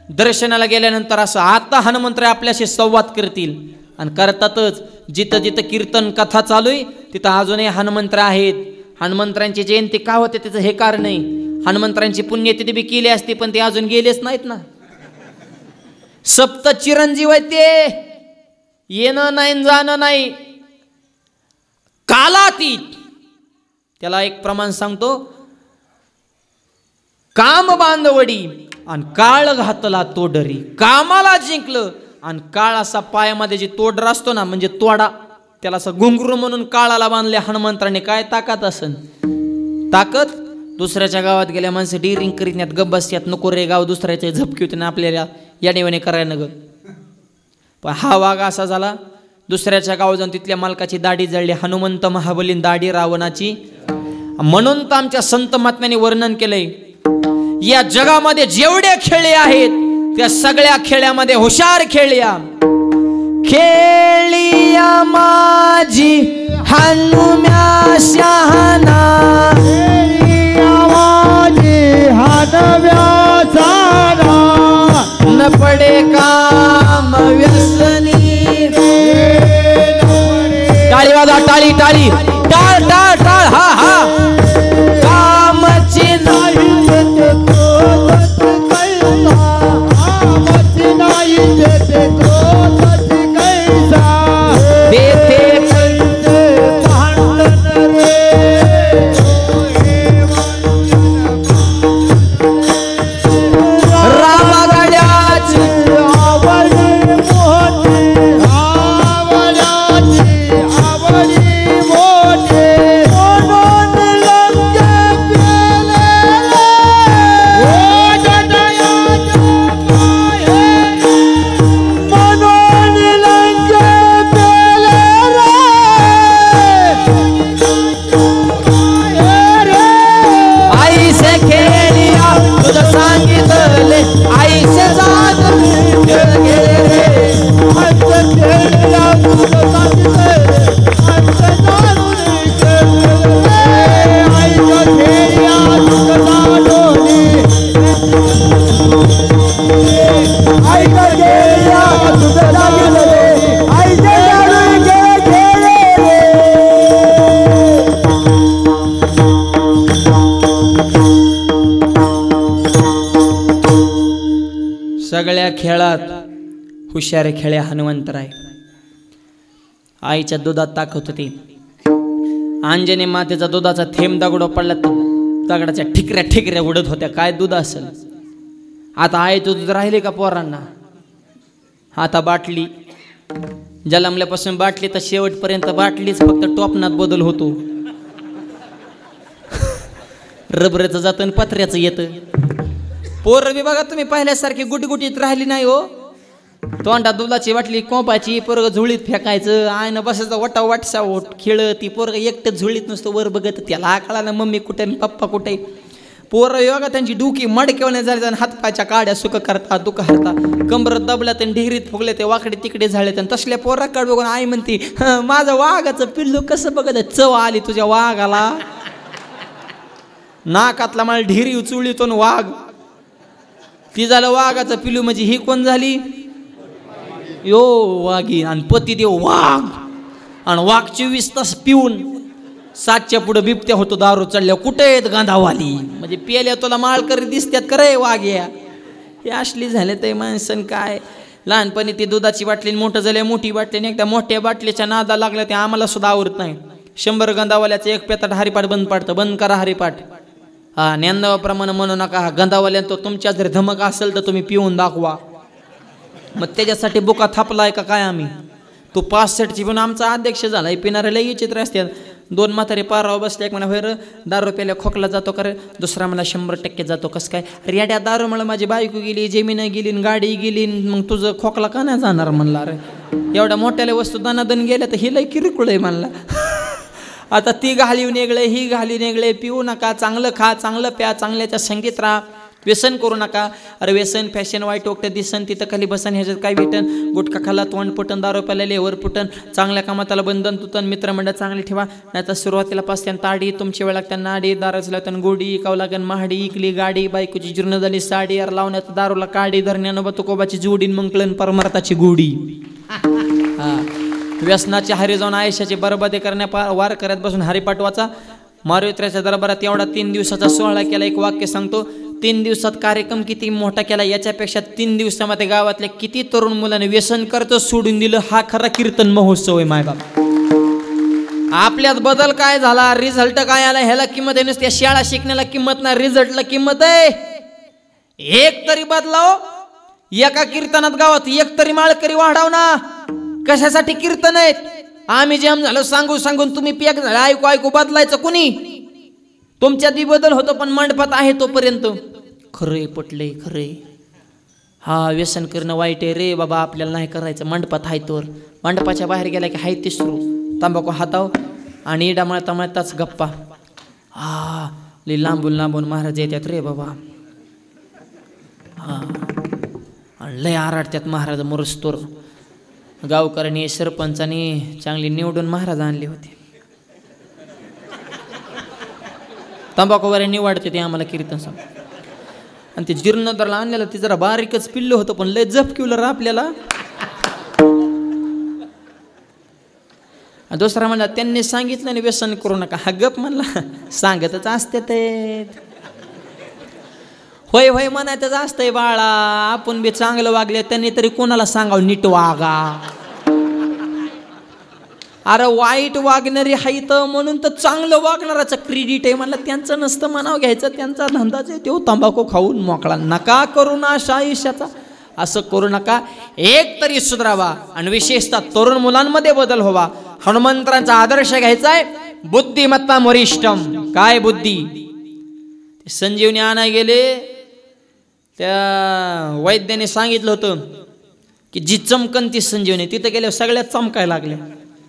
दर्शनाला गेल्यानंतर असं आता हनुमंत आपल्याशी संवाद करतील आणि करतातच. जिथं जिथं कीर्तन कथा चालू आहे तिथं अजूनही हनुमंत आहेत. हनुमंतांची जयंती का होते त्याचं हे कारण नाही. हनुमंतांची पुण्यतिथी बी केली असती, पण ते अजून गेलेच नाहीत ना. सप्त चिरंजीव आहेत ते, येणं नाही जाणं नाही, कालातीत. त्याला एक प्रमाण सांगतो, काम बांधवडी आणि काळ घातला तोडरी. कामाला जिंकलं आणि काळ असा पायामध्ये जे तोडर असतो ना, म्हणजे तोडा, त्याला असं घुंगरू म्हणून काळाला बांधले हनुमंताने. काय ताकद असन? ताकद. दुसऱ्याच्या गावात गेल्या माणसं डिरिंग करीत नाहीत, गप्प बसतात. नको रे गाव दुसऱ्याचे झपकी होते ना, आपल्याला याडेवाने करायला ग. पण हा वाघ असा झाला, दुसऱ्याच्या गावात जाऊन तिथल्या मालकाची दाढी जळली. हनुमंत महाबलीन दाढी रावणाची. म्हणून तर आमच्या संत महात्म्याने वर्णन केलंय, या जगामध्ये जेवढे खेळे आहेत त्या सगळ्या खेळ्यामध्ये हुशार खेळ्या. खेळिया माझी हनुम्या शहाणा, न पडे काम व्यसनी. टाळी वाजा, टाळी टाळी, टाळ टाळ टाळ. हा हा, कामची नाही हुशार खेळे हनुमंतराय. आईच्या दुधात ताकद होती. अंजनी मातेचा दुधाचा थेंब दगड पडला तर दगडाच्या ठिकऱ्या ठिकऱ्या उडत होत्या. काय दूध असेल. आता आईचं दूध राहिले का पोरांना. आता बाटली जन्मल्यापासून बाटली तर शेवटपर्यंत बाटलीच, फक्त टोपणात बदल होतो. रबराचं जातं आणि पत्र्याचं येतं. पोरं बी बघा तुम्ही पहिल्यासारखी गुटगुटीत राहिली नाही हो. तोंडात दुधाची बाटली कोंपाची, पोरग झुळीत फेकायचं. आयनं बसायचं वटा वाटसा ओट खेळ. ती पोरग एकटंच झुळीत नुसतं वर बघत. त्याला कळालं मम्मी कुठे पप्पा कुठे. पोरं योगा त्यांची डुकी मडकेवणे झाली आणि हातपायच्या काड्या सुख करता दुःख हरता. कंबरत दबल्या आणि ढिगरीत फुगले ते वाकडे तिकडे झाले. आणि तसल्या पोराकडे बघून आई म्हणती माझं वाघाचं पिल्लू कसं बघत. चव आली तुझ्या वाघाला. नाकातला मला ढिरी उचुळीतून वाघ. ती झालं वाघाचं पिल्लू म्हणजे ही कोण झाली. यो वाघी आणि पतिदेव वाघ. आणि वाघ 24 तास पिऊन 7च्या पुढे बिबट्या होतो दारू चढल्या. कुठे आहेत गांधावाली. म्हणजे पियाल्या तुला माळकरी दिसत्यात करे वाघ या. हे असली झाले ते माणसं काय. लहानपणी ती दुधाची बाटली मोठं झाले मोठी बाटली. एकदा मोठ्या बाटलीच्या नादा लागल्या ते आम्हाला सुद्धा आवडत नाही. 100 गंधावाल्याचं एक पेताट हरिपाठ बंद पाडतं. बंद करा हरिपाठ. हा ज्ञानदेवाप्रमाणे म्हणू नका. हा गंधावाल्या तो तुमच्या जर धमक असेल तर तुम्ही पिऊन दाखवा. मग त्याच्यासाठी बुका थापलाय का काय आम्ही. तो 65ची पण आमचा अध्यक्ष झाला. पिणाऱ्याला विचित्र असतात. 2 म्हातारे पारावर बसले. एक म्हणा होय र दारू प्यायला खोकला जातो का रे. दुसरा मला 100% जातो. कसं काय. रेड्या दारू मला माझी बायको गेली, जमीन गेली, गाडी गेली, मग तुझं खोकला का नाही जाणार म्हणला. रे एवढ्या मोठ्याला वस्तू दनादन गेल्या तर ही लय किरकोळ आहे म्हणला. आता ती घालीव नेगळे ही घाली नेगळे. पिऊ नका. चांगलं खा चांगलं प्या. चांगल्याच्या संगीत राहा. व्यसन करू नका. अरे व्यसन फॅशन वाईट वक्तं दिसन तिथं खाली बसन. ह्याच्यात काय भेटन. गुटखा खाला तोंड पुटन, दारू प्यायला लेवर पुटन. चांगल्या कामाताला बंधन तुतन. मित्रमंडळ चांगली ठेवा. नाही तर सुरुवातीला पाचत्यान ताडी तुमची वेळ लागत्या नाडी. दाराच लावत्यान गोडी काव लागन महाडी. इकली गाडी बायकोची जीर्ण झाली साडी. यार लावण्यात दारूला काडी. धरण्यानं बतुकोबाची जोडीन मंकलन परमार्थाची गोडी. हा व्यसनाची हारी जाऊन आयुष्याची बरबादी करण्या वार करत बसून हरिपाठ वाचा. मारुतीच्या दरबारात एवढा 3 दिवसाचा सोहळा केला. एक वाक्य सांगतो. 3 दिवसात कार्यक्रम किती मोठा केला. याच्यापेक्षा 3 दिवसामध्ये गावातल्या किती तरुण मुलांनी व्यसन करतं सोडून दिलं. हा खरा कीर्तन महोत्सव आहे मायबाप. आपल्यात बदल काय झाला. रिझल्ट काय आला ह्याला किंमत आहे. नुसत्या शाळा शिकण्याला किंमत नाही. रिझल्टला किंमत आहे. एक तरी बदलाव. एका कीर्तनात गावात एक तरी माळकरी वाढाव ना. कशासाठी कीर्तन आहेत. आम्ही जेम झालं सांगू सांगून तुम्ही पेक झालं. ऐकू ऐकू बदलायचं कुणी. तुमच्यात बी बदल होतो पण मंडपात आहे तोपर्यंत. खरे पटले खरे. हा व्यसन करणं वाईट आहे रे बाबा. आपल्याला नाही करायचं. मंडपात आहे तोर. मंडपाच्या बाहेर गेला की हाय ते सुरू. तंबाखू हाताव आणि इडा मळता मळताच गप्पा. हा लई लांबून लांबून महाराज येतात रे बाबा. हा आणि लय आराडत्यात महाराज मरुस्तोर. गावकऱ्यांनी सरपंचांनी चांगली निवडून महाराज आणले होते. तंबाखूवारे निवाडते ते आम्हाला कीर्तन सांग. आणि ते जीर्णोद्धारला आणलेलं ते जरा बारीकच पिल्लं होतं पण लय जपकिवलं आपल्याला. दुसरा म्हणला त्यांनी सांगितलं नाही व्यसन करू नका. हा गप म्हणला. सांगतच असते ते. होय होय म्हणायचं असतंय बाळा. आपण बी चांगलं वागले त्यांनी तरी कोणाला सांगावं नीट वागा. अरे वाईट वागणारी हाय तर म्हणून तर चांगलं वागणाराचं क्रेडिट आहे म्हणलं. त्यांचं नसतं म्हणावं घ्यायचं. त्यांचा धंदाच आहे. तो तंबाखू खाऊन मोकळा. नका करू ना अशा आयुष्याचा. असं करू नका. एक तरी सुधारावा. आणि विशेषतः तरुण मुलांमध्ये बदल व्हावा. हनुमंतरांचा आदर्श घ्यायचा आहे. बुद्धिमत्ता वरिष्ठम. काय बुद्धी. संजीवनी आणाय गेले. त्या वैद्याने सांगितलं होतं की जी चमकन ती संजीवनी. तिथं गेल्यावर सगळ्यात चमकायला लागल्या.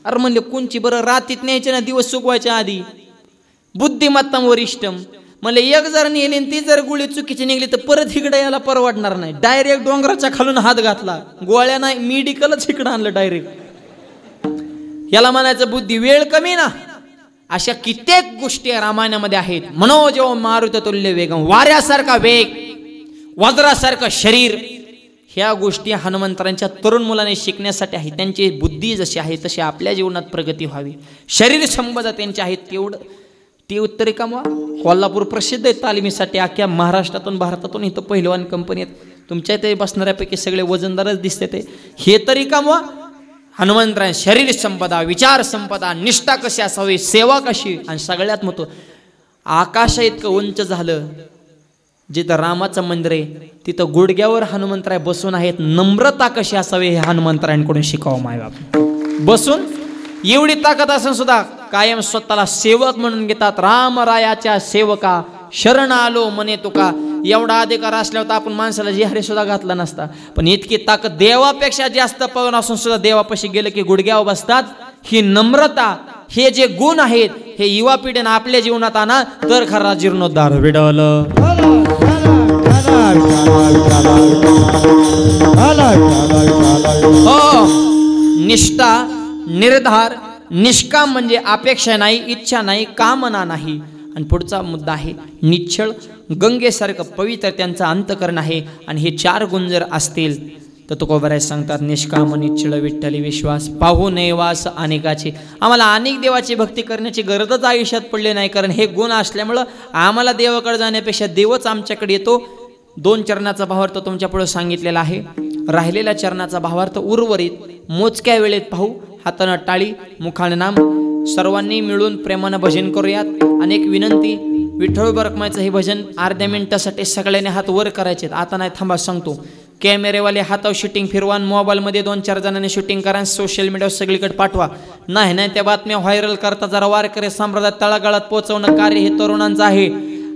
अरे म्हणले कोणची बरं रातीत न्यायचे ना दिवस सुकवायच्या आधी. बुद्धिमत्ता वरिष्ठम म्हणले. एक जर नेली ती जर गोळी चुकीची निघली तर परत इकडे यायला परवडणार नाही. डायरेक्ट डोंगराच्या खालून हात घातला. गोळ्या नाही मेडिकलच इकडं आणलं डायरेक्ट. याला म्हणायचं बुद्धी. वेळ कमी ना. अशा कित्येक गोष्टी रामायणामध्ये आहेत. मनोजव मारुततुल्य वेगम. वाऱ्यासारखा वेग वज्रासारखं शरीर. ह्या गोष्टी हनुमंतरांच्या तरुण मुलाने शिकण्यासाठी आहे. त्यांची बुद्धी जशी आहे तशी आपल्या जीवनात प्रगती व्हावी. शरीर संपदा त्यांची आहेत तेवढं ती उत्तरे कमवा. कोल्हापूर प्रसिद्ध आहे तालिमीसाठी. अख्ख्या महाराष्ट्रातून भारतातून इथं पहिलवान कंपनी आहेत. तुमच्या इथे बसणाऱ्यापैकी सगळे वजनदारच दिसते ते. हे तरी कमवा. हनुमंतराय शरीर संपदा, विचार संपदा, निष्ठा कशी असावी, सेवा कशी, आणि सगळ्यात महत्व आकाशा इतकं उंच झालं. जिथं रामाचं मंदिर आहे तिथं गुडघ्यावर हनुमंतराय बसून आहेत. नम्रता कशी असावी हे हनुमंतरायांकडून शिकावं मायबाप. बसून एवढी ताकद असून सुद्धा कायम स्वतःला सेवक म्हणून घेतात. रामरायाच्या सेवका शरण आलो म्हणे तुका. एवढा अधिकार असल्यावर तर आपण माणसाला जिहारी सुद्धा घातला नसता. पण इतकी ताकद देवापेक्षा जास्त पवन असून सुद्धा देवापाशी गेलं की गुडघ्यावर बसतात. ही नम्रता, हे जे गुण आहेत हे युवा पिढीनं आपल्या जीवनात आणा तर खरा जीर्णोद्धार विडवल. हो, निष्ठा, निर्धार, निष्काम म्हणजे अपेक्षा नाही, इच्छा नाही, कामना नाही. आणि पुढचा मुद्दा आहे निश्चळ, गंगेसारखं पवित्र त्यांचा अंतकरण आहे. आणि हे 4 गुण जर असतील तर तुकोबराय सांगतात निष्काम, निश्चळ, विठ्ठली विश्वास, पाहू नये वास अनेकाचे. आम्हाला अनेक देवाची भक्ती करण्याची गरजच आयुष्यात पडली नाही, कारण हे गुण असल्यामुळं आम्हाला देवाकडे जाण्यापेक्षा देवच आमच्याकडे येतो. 2 चरणाचा भावार्थ तुमच्या पुढे सांगितलेला आहे. राहिलेल्या चरणाचा भावार्थ उर्वरित मोजक्या वेळेत पाहू. हातानं टाळी, मुखाने नाम. सर्वांनी मिळून प्रेमानं भजन करूयात. अनेक विनंती. विठ्ठल रखमायचं हे भजन अर्ध्या मिनिटासाठी सगळ्यांनी हात वर करायचे. आता नाही, थांबा सांगतो. कॅमेरेवाले हातावर शूटिंग फिरवा, मोबाईलमध्ये 2-4 जणांनी शूटिंग करा, सोशल मीडियावर सगळीकडे पाठवा. नाही त्या बातम्या व्हायरल करता जरा वारकरी संप्रदाय तळागाळात पोहोचवणं कार्य हे तरुणांचं आहे.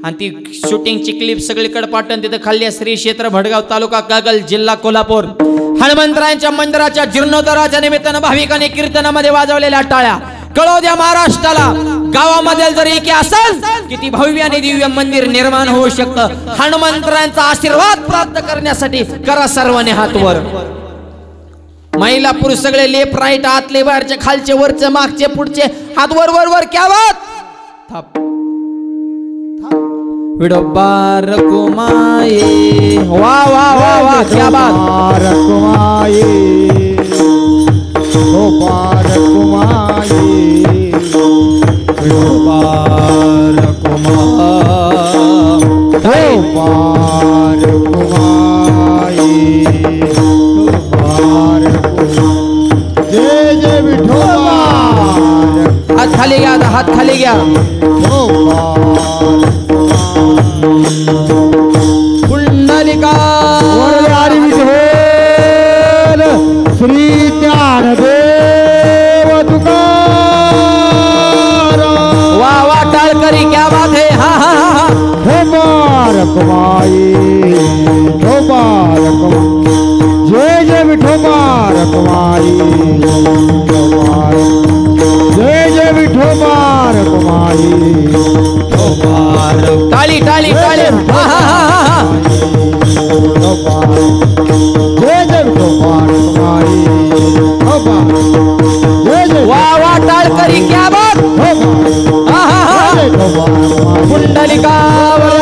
आणि ती शूटिंगची क्लिप सगळीकडे पाठवून तिथं खाल्ली. श्री क्षेत्र भडगाव, तालुका कागल, जिल्हा कोल्हापूर. हनुमंतरायांच्या मंदिराच्या जीर्णोद्धाराच्या निमित्तानं भाविकांनी कीर्तनामध्ये वाजवलेल्या टाळ्या कळो द्या महाराष्ट्राला. गावामध्ये जर एकी असेल किती भव्य आणि दिव्य मंदिर निर्माण होऊ शकतं. हनुमंतरायांचा आशीर्वाद प्राप्त करण्यासाठी करा सर्वांनी हात वर. महिला पुरुष सगळे लेफ्ट राईट, आतले बाहेरचे, खालचे वरचे, मागचे पुढचे, हात वर वर वर. क्या बात. थाप विडोबार कुमाये. वा वा वा वा, क्या बात. कुमाये गोपाल कुमाये, गोपाल कुमार, गोपाल कुमाये, गोपाल कुमार. जय जय विठोबा. हात खाली घ्या, हात खाली घ्या. पुंडलिका हरी विठ्ठल श्री ज्ञानदेव तुकाराम. वा वा, टाळकरी, क्या बात है. हा हा हा. गोपाल कुमारी, गोपाल कुमारी. जय जय विठोबार कुमारी, जय जय विठोबार कुमारी. टाळी टाळी टाळी. जय जय विठोबार कुमारी. जय जय वा वा, टाळकरी, क्या बात. पुंडलिका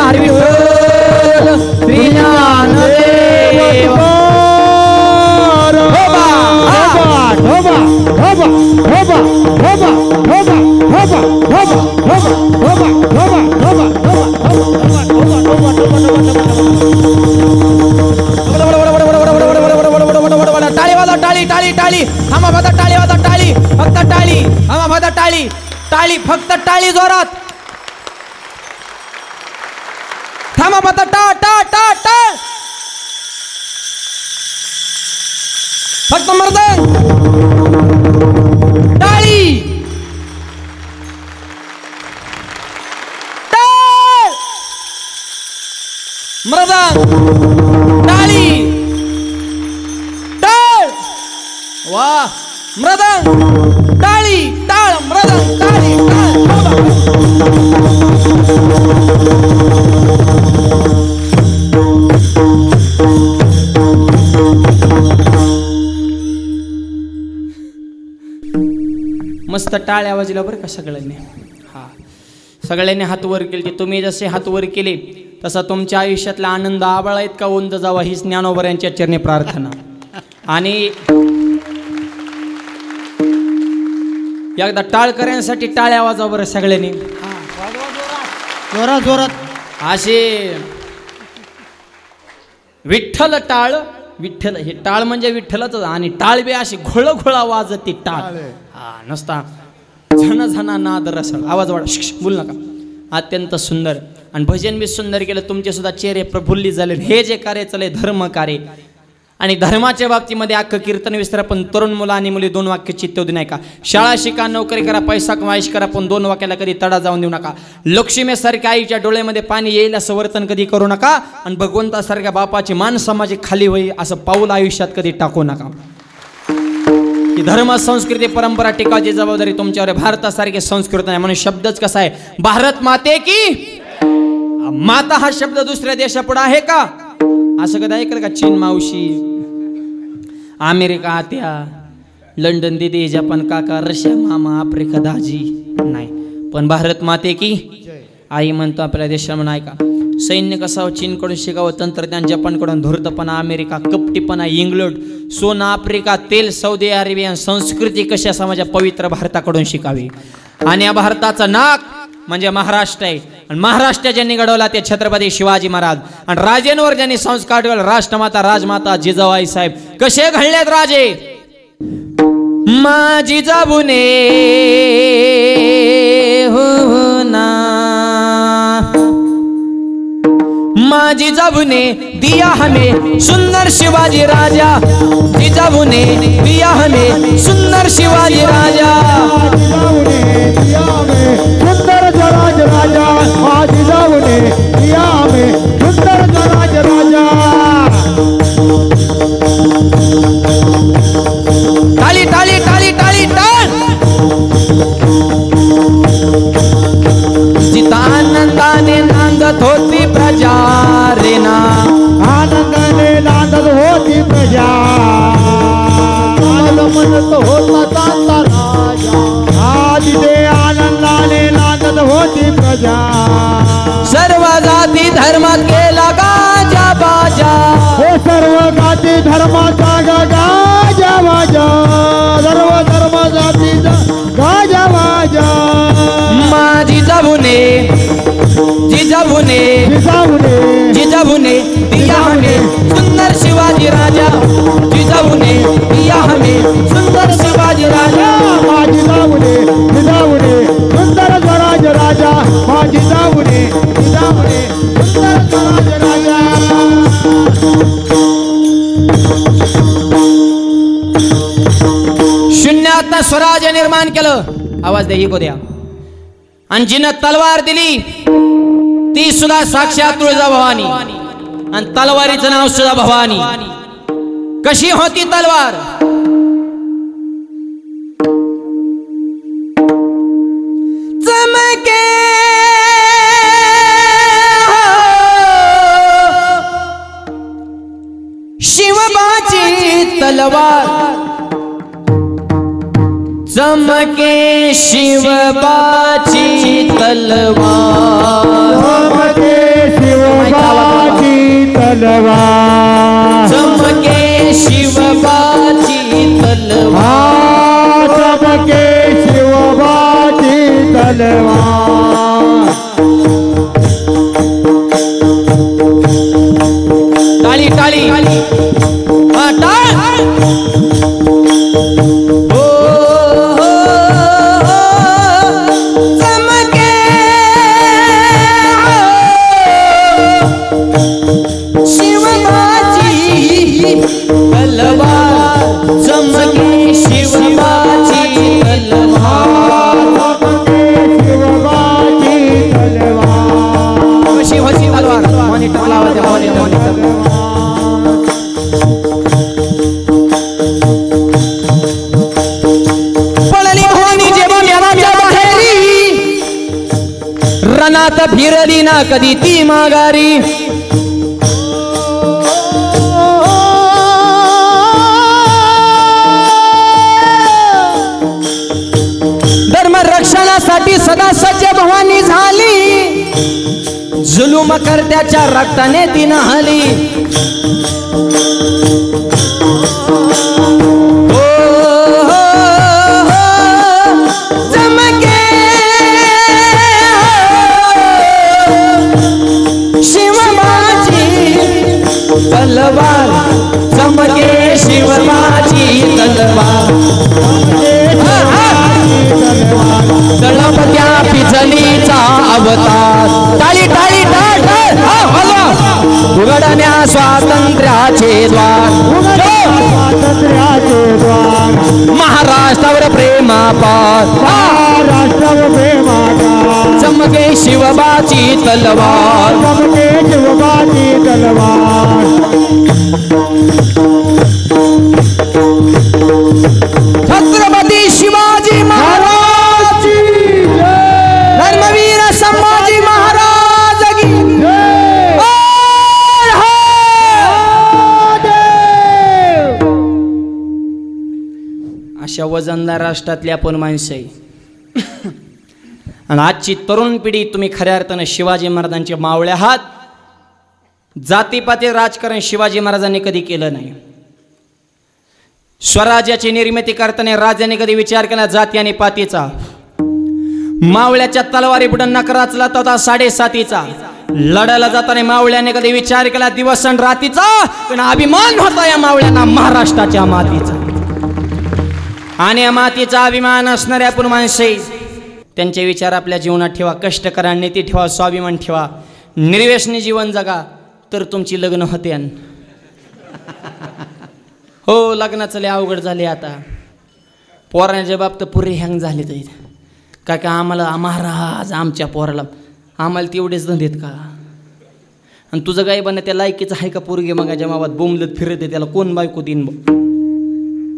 हरी विठ्ठल श्री ज्ञानदेव. टाळी वाजवा, टाळी टाळी टाळी. थांबा फक्त टाळी वाजवा, टाळी फक्त टाळी. थांबा फक्त टाळी, टाळी फक्त टाळी जोरात. थांबा फक्त टा टा टा टा. फक्त मर्द टाळी. टाळ मृदंग टाळी. टाळ वा मृदंग टाळी. टाळ मृदंग टाळी. मस्त टाळ्या वाजल्या बरं का सगळ्यांनी. हा, सगळ्यांनी हात वर केले. तुम्ही जसे हात वर केले तसा तुमच्या आयुष्यातला आनंद आबाळा इतका उंच जावा हीच ज्ञानोबा यांच्या चरणी प्रार्थना. आणि एकदा टाळकऱ्यांसाठी टाळ्या वाजवा बरं सगळ्यांनी. जोरात जोरात. असे विठ्ठल टाळ, विठ्ठल हे टाळ म्हणजे विठ्ठलच, आणि टाळ बी अशी घोळघोळा वाजत ती टाळ. हा नसता झण झणा नाद रसळ, आवाज वाढ, बोल नका. अत्यंत सुंदर आणि भजन बी सुंदर केलं. तुमचे सुद्धा चेहरे प्रफुल्लित झाले. हे जे कार्य चालले धर्म कार्य, आणि धर्माच्या बाबतीमध्ये अख्खं कीर्तन विस्तार. पण तरुण मुलं आणि मुली 2 वाक्य चित्तवते नाही का. शाळा शिका, नोकरी करा, पैसा कमाईश करा, पण 2 वाक्याला कधी तडा जाऊन देऊ नका. लक्ष्मीसारख्या आईच्या डोळ्यामध्ये पाणी येईल असं वर्तन कधी करू नका. आणि भगवंतासारख्या बापाची मान समाजी खाली होईल असं पाऊल आयुष्यात कधी टाकू नका. ही धर्म संस्कृती परंपरा टिकायची जबाबदारी तुमच्यावर आहे. भारतासारखी संस्कृती नाही म्हणून शब्दच कसा आहे, भारत माते की माता हा शब्द दुसऱ्या देशापुढे आहे का? असं कधी ऐकलं का? चीन मावशी, अमेरिका आत्या, लंडन दिदी, जपान काका, रशिया मामा, आफ्रिका दाजी नाही. पण भारत माते की आई म्हणतो आपल्या देशाला. म्हणून ऐका, सैन्य कसावं, चीनकडून शिकावं, तंत्रज्ञान जपानकडून, धूर्तपणा अमेरिका, कपटीपणा इंग्लंड, सोनं आफ्रिका, तेल सौदी अरेबिया, संस्कृती कशी असा माझ्या पवित्र भारताकडून शिकावी. आणि या भारताचं नाक म्हणजे महाराष्ट्र आहे. आणि महाराष्ट्र ज्यांनी घडवला ते छत्रपती शिवाजी महाराज. आणि राजेंवर ज्यांनी संस्कार ठेवले राष्ट्रमाता राजमाता जिजाबाई साहेब. कसे घडलेत राजे? माझी जाबुने हो ना, माझी जाबुने दिया हमें सुंदर शिवाजी राजा, जिजाबुने दिया हमें सुंदर शिवाजी राजा, सुंदर स्वराज राजा, जिजाऊने दिया हमें सुंदर स्वराज राजा. टाळी टाळी टाळी टाळी टाळ. जिथं आनंदाने नांदत होती प्रजा रे ना, आनंदाने नांदत होती प्रजा, म्हणत होता चांगला राजा. तिथे आनंदाने नांदत होती प्रजा. सर्व जाती धर्म केला गाजा बाजा, हो सर्व जाती धर्माचा गाजा बाजा, सर्व धर्म जातीचा गाजा बाजा. माझी जाबुने जिजाबुने जिजाऊने जिजाबुने दिया हमें सुंदर शिवाजी राजा, जिजाबुने दिया हमें सुंदर शिवाजी राजा. जिजाऊने जिजाऊने सुंदर स्वराज राजा, जिजाऊने जिजाऊने सुंदर स्वराज राजा. शून्यातनं स्वराज्य निर्माण केलं. आवाज द्या, इको द्या. आणि जिनं तलवार दिली ती सुद्धा साक्षात तुळजाभवानी. आणि तलवारीचं नाव सुद्धा भवानी. कशी होती तलवार? चमके शिवबाची तलवार, चमके शिवबाची तलवार, चमके शिवबाची तलवार, चमके शिवबाची तलवार, चमके शिवबाची तलवार. टाळी टाळी हा टाळ. रणात फिरली ना कधी ती माघारी, धर्म रक्षणासाठी सदा सज्ज भवानी झाली. जुलूम करत्याच्या रक्ताने ती न्हाली. महाराष्ट्रावर प्रेमापार, महाराष्ट्रावर प्रेमाचा चमके शिवबाची तलवार, चमके शिवबाची तलवार. छत्रपती शिवाजी महाराज की जय, धर्मवीर संभाजी महाराज की जय. अशा वजनदार राष्ट्रातली आपण माणसं आहे. आणि आजची तरुण पिढी तुम्ही खऱ्या अर्थानं शिवाजी महाराजांचे मावळे आहात. जातीपाती राजकारण शिवाजी महाराजांनी कधी केलं नाही. स्वराज्याची निर्मिती करताना राजाने कधी विचार केला जाती आणि पातीचा. मावळ्याच्या तलवारी पुढे नकार रचला होता 7.5 लढायला जाताना मावळ्याने कधी विचार केला दिवस आणि रातीचा, पण अभिमान होता या मावळ्यांना महाराष्ट्राच्या मातीचा. आणि या मातीचा अभिमान असणाऱ्या आपण माणसे, त्यांचे विचार आपल्या जीवनात ठेवा. कष्ट करा, नीती ठेवा, स्वाभिमान ठेवा, निर्व्यसनी जीवन जगा, तर तुमची लग्न होते. हो, लग्नाचं लय अवघड झाले आता. पोरांच्या बाबतीत पुरे हँग झाले तर काय काय आम्हाला महाराज आमच्या पोराला आम्हाला तेवढेच धंदेत का. आणि तुझं काय बन त्या लायकीचं आहे का पोरगे मगाच्या मावात बोंबलत फिरते, त्याला कोण बायको देईन.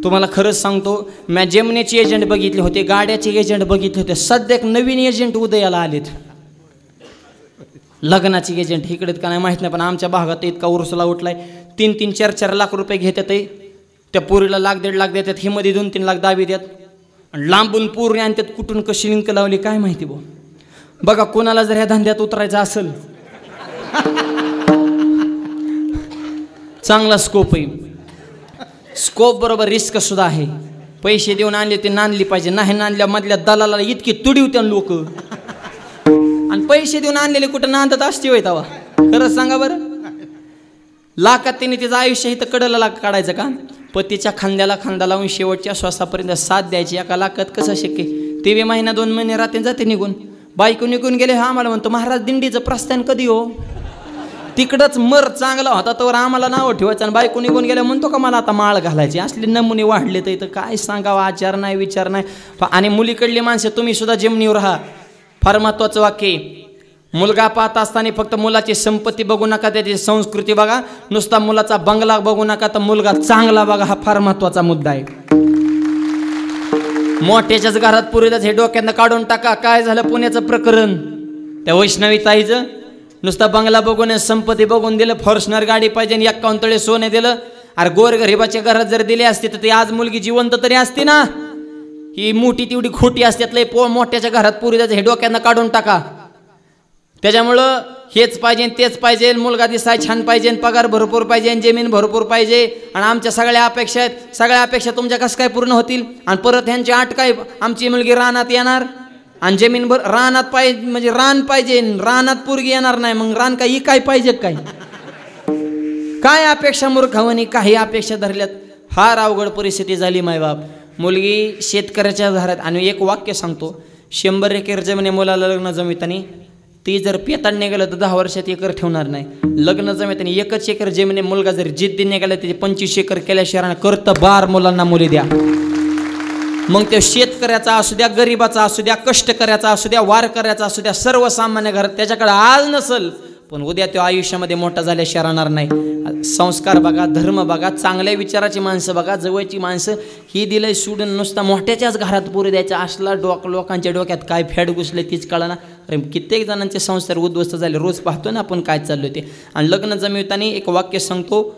तुम्हाला खरंच सांगतो, मी जेमनेचे एजंट बघितले होते, गाड्याचे एजंट बघितले होते. सध्या एक नवीन एजंट उदयाला आलेत, लग्नाचे एजंट. इकडेच का नाही माहीत नाही, पण आमच्या भागात इतका उरसला उठलाय. 3-3, 4-4 लाख रुपये घेतात. त्या पोरीला 1-1.5 लाख देतात, हे मध्ये 2-3 लाख दाबी देतात. आणि लांबून पोरी आणतात, कुठून कशी लिंक लावली काय माहिती. बघा, कोणाला जर ह्या धंद्यात उतरायचं असेल, चांगला स्कोप आहे. स्कोप बरोबर रिस्क सुद्धा आहे. पैसे देऊन आणले ते नांदली पाहिजे, नाही नांदल्या मधल्या दलाला इतकी तुडीव त्या लोक. आणि पैसे देऊन आणलेले कुठं नांदत असते होय तवा, खरंच सांगा बरं. लाखात तिने तिचं आयुष्य इथं कडला लाख काढायचं का. पतीच्या खांद्याला खांदा लावून शेवटच्या श्वासापर्यंत साथ द्यायची. 1 लाखात कसं शक्य. ते 2 महिना 2 महिने राहते जाते निघून. बायको निघून गेले, हा आम्हाला म्हणतो महाराज दिंडीचं प्रस्थान कधी हो. तिकडंच मर चांगला होता तर आम्हाला नाव ठेवायचं, आणि बायको निघून गेल्या म्हणतो का मला आता माळ घालायची. असले नमुने वाढले तर इथं काय सांगावं, आचार नाही विचार नाही. आणि मुलीकडली माणसं तुम्ही सुद्धा जमिनीवर राहा. फार महत्वाचं वाक्य. मुलगा पाहत असताना फक्त मुलाची संपत्ती बघू नका, त्याची संस्कृती बघा. नुसता मुलाचा बंगला बघू नका, तर मुलगा चांगला बघा. हा फार महत्वाचा मुद्दा आहे. मोठ्याच्याच घरात पुरीलाच हे डोक्यानं काढून टाका. काय झालं पुण्याचं प्रकरण, त्या वैष्णवी ताईचं. नुसता बंगला बघून संपत्ती बघून दिलं, फॉर्च्युनर गाडी पाहिजे आणि 51 तळे सोने दिलं. अरे गोरगरिबाच्या घरात जर दिले असते तर ती आज मुलगी जिवंत तरी असते ना. ही मोठी तेवढी खोटी असतात लय. मोठ्याच्या घरात पुरीलाच हे डोक्यानं काढून टाका. त्याच्यामुळं हेच पाहिजे तेच पाहिजे, मुलगा दिसाय छान पाहिजे, पगार भरपूर पाहिजे, जमीन भरपूर पाहिजे. आणि आमच्या सगळ्या अपेक्षा आहेत. सगळ्या अपेक्षा तुमच्या कसं काय पूर्ण होतील. आणि परत ह्यांची आट काय, आमची मुलगी रानात येणार आणि जमीन रानात पाहिजे, म्हणजे रान पाहिजे, रानात पोरगी येणार नाही. मग रान काही काय पाहिजे काय. काय अपेक्षा मूर्खावणी काही अपेक्षा धरल्यात. फार अवघड परिस्थिती झाली मायबाप. मुलगी शेतकऱ्याच्या घरात. आणि एक वाक्य सांगतो, 100 एकर जमिनी मुलाला लग्न जमितानी ती जर पेताड निघालं तर 10 वर्षात एकर ठेवणार नाही. लग्न जमितानी 1 एकर जमिनी मुलगा जर जिद्दी निघाला त्याचे 25 एकर केल्याशिवाय करतं 12 मुलांना मुली द्या. मग ते शेतकऱ्याचा असू द्या, गरीबाचा असू द्या, कष्टकऱ्याचा असू द्या, वारकऱ्याचा असू द्या, सर्वसामान्य घरात त्याच्याकडे आज नसल पण उद्या तो आयुष्यामध्ये मोठा झाल्याशिवाय राहणार नाही. संस्कार बघा, धर्म बघा, चांगल्या विचाराची माणसं बघा, जवळची माणसं. ही दिलंय सोडून नुसता मोठ्याच्याच घरात पुरे द्यायचा असला लोकांच्या डोक्यात काय फॅड घुसले तीच कळना. अरे कित्येक जणांचे संस्कार उद्ध्वस्त झाले. रोज पाहतो ना आपण काय चाललो ते. आणि लग्न जमवताना एक वाक्य सांगतो,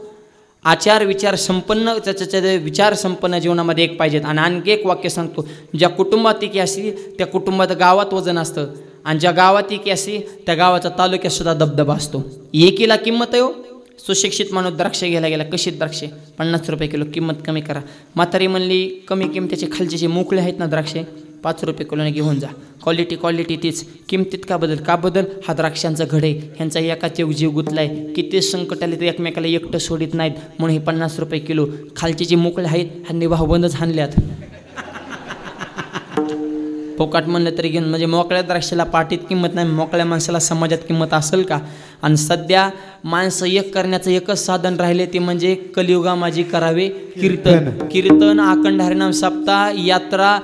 आचार विचार संपन्न, त्याच्या विचार संपन्न जीवनामध्ये एक पाहिजेत. आणि आणखी एक वाक्य सांगतो, ज्या कुटुंबात एकी असली त्या कुटुंबात गावात वजन असतं, आणि ज्या गावात एकी असली त्या गावाचा तालुक्यात सुद्धा दबदबा असतो. एकीला किंमत आहे हो. सुशिक्षित माणूस द्राक्ष घ्यायला गेला, कशी द्राक्षे 50 रुपये किलो, किंमत कमी करा. म्हातारी म्हणली कमी किमतीचे खालचे जे मोकळे आहेत ना द्राक्षे 5 रुपये किलोने घेऊन जा. क्वालिटी तीच, किमतीत का बदल. हा द्राक्षांचा घडे, ह्यांचा एकाचे जीव गुतलाय. किती संकट आले तर एकमेकाला एकटं सोडित नाहीत, म्हणून हे 50 रुपये किलो. खालचे जे मोकळे आहेत ह्यांनी भावबंदच हाणल्यात. फोकाट म्हणलं तरी घेऊन म्हणजे मोकळ्या द्राक्षाला पाटीत किंमत नाही, मोकळ्या माणसाला समाजात किंमत असेल का? आणि सध्या माणसं एक करण्याचं एकच साधन राहिले ते म्हणजे कलियुगामाजी करावे कीर्तन. कीर्तन, अखंड हरिनाम सप्ताह, यात्रा,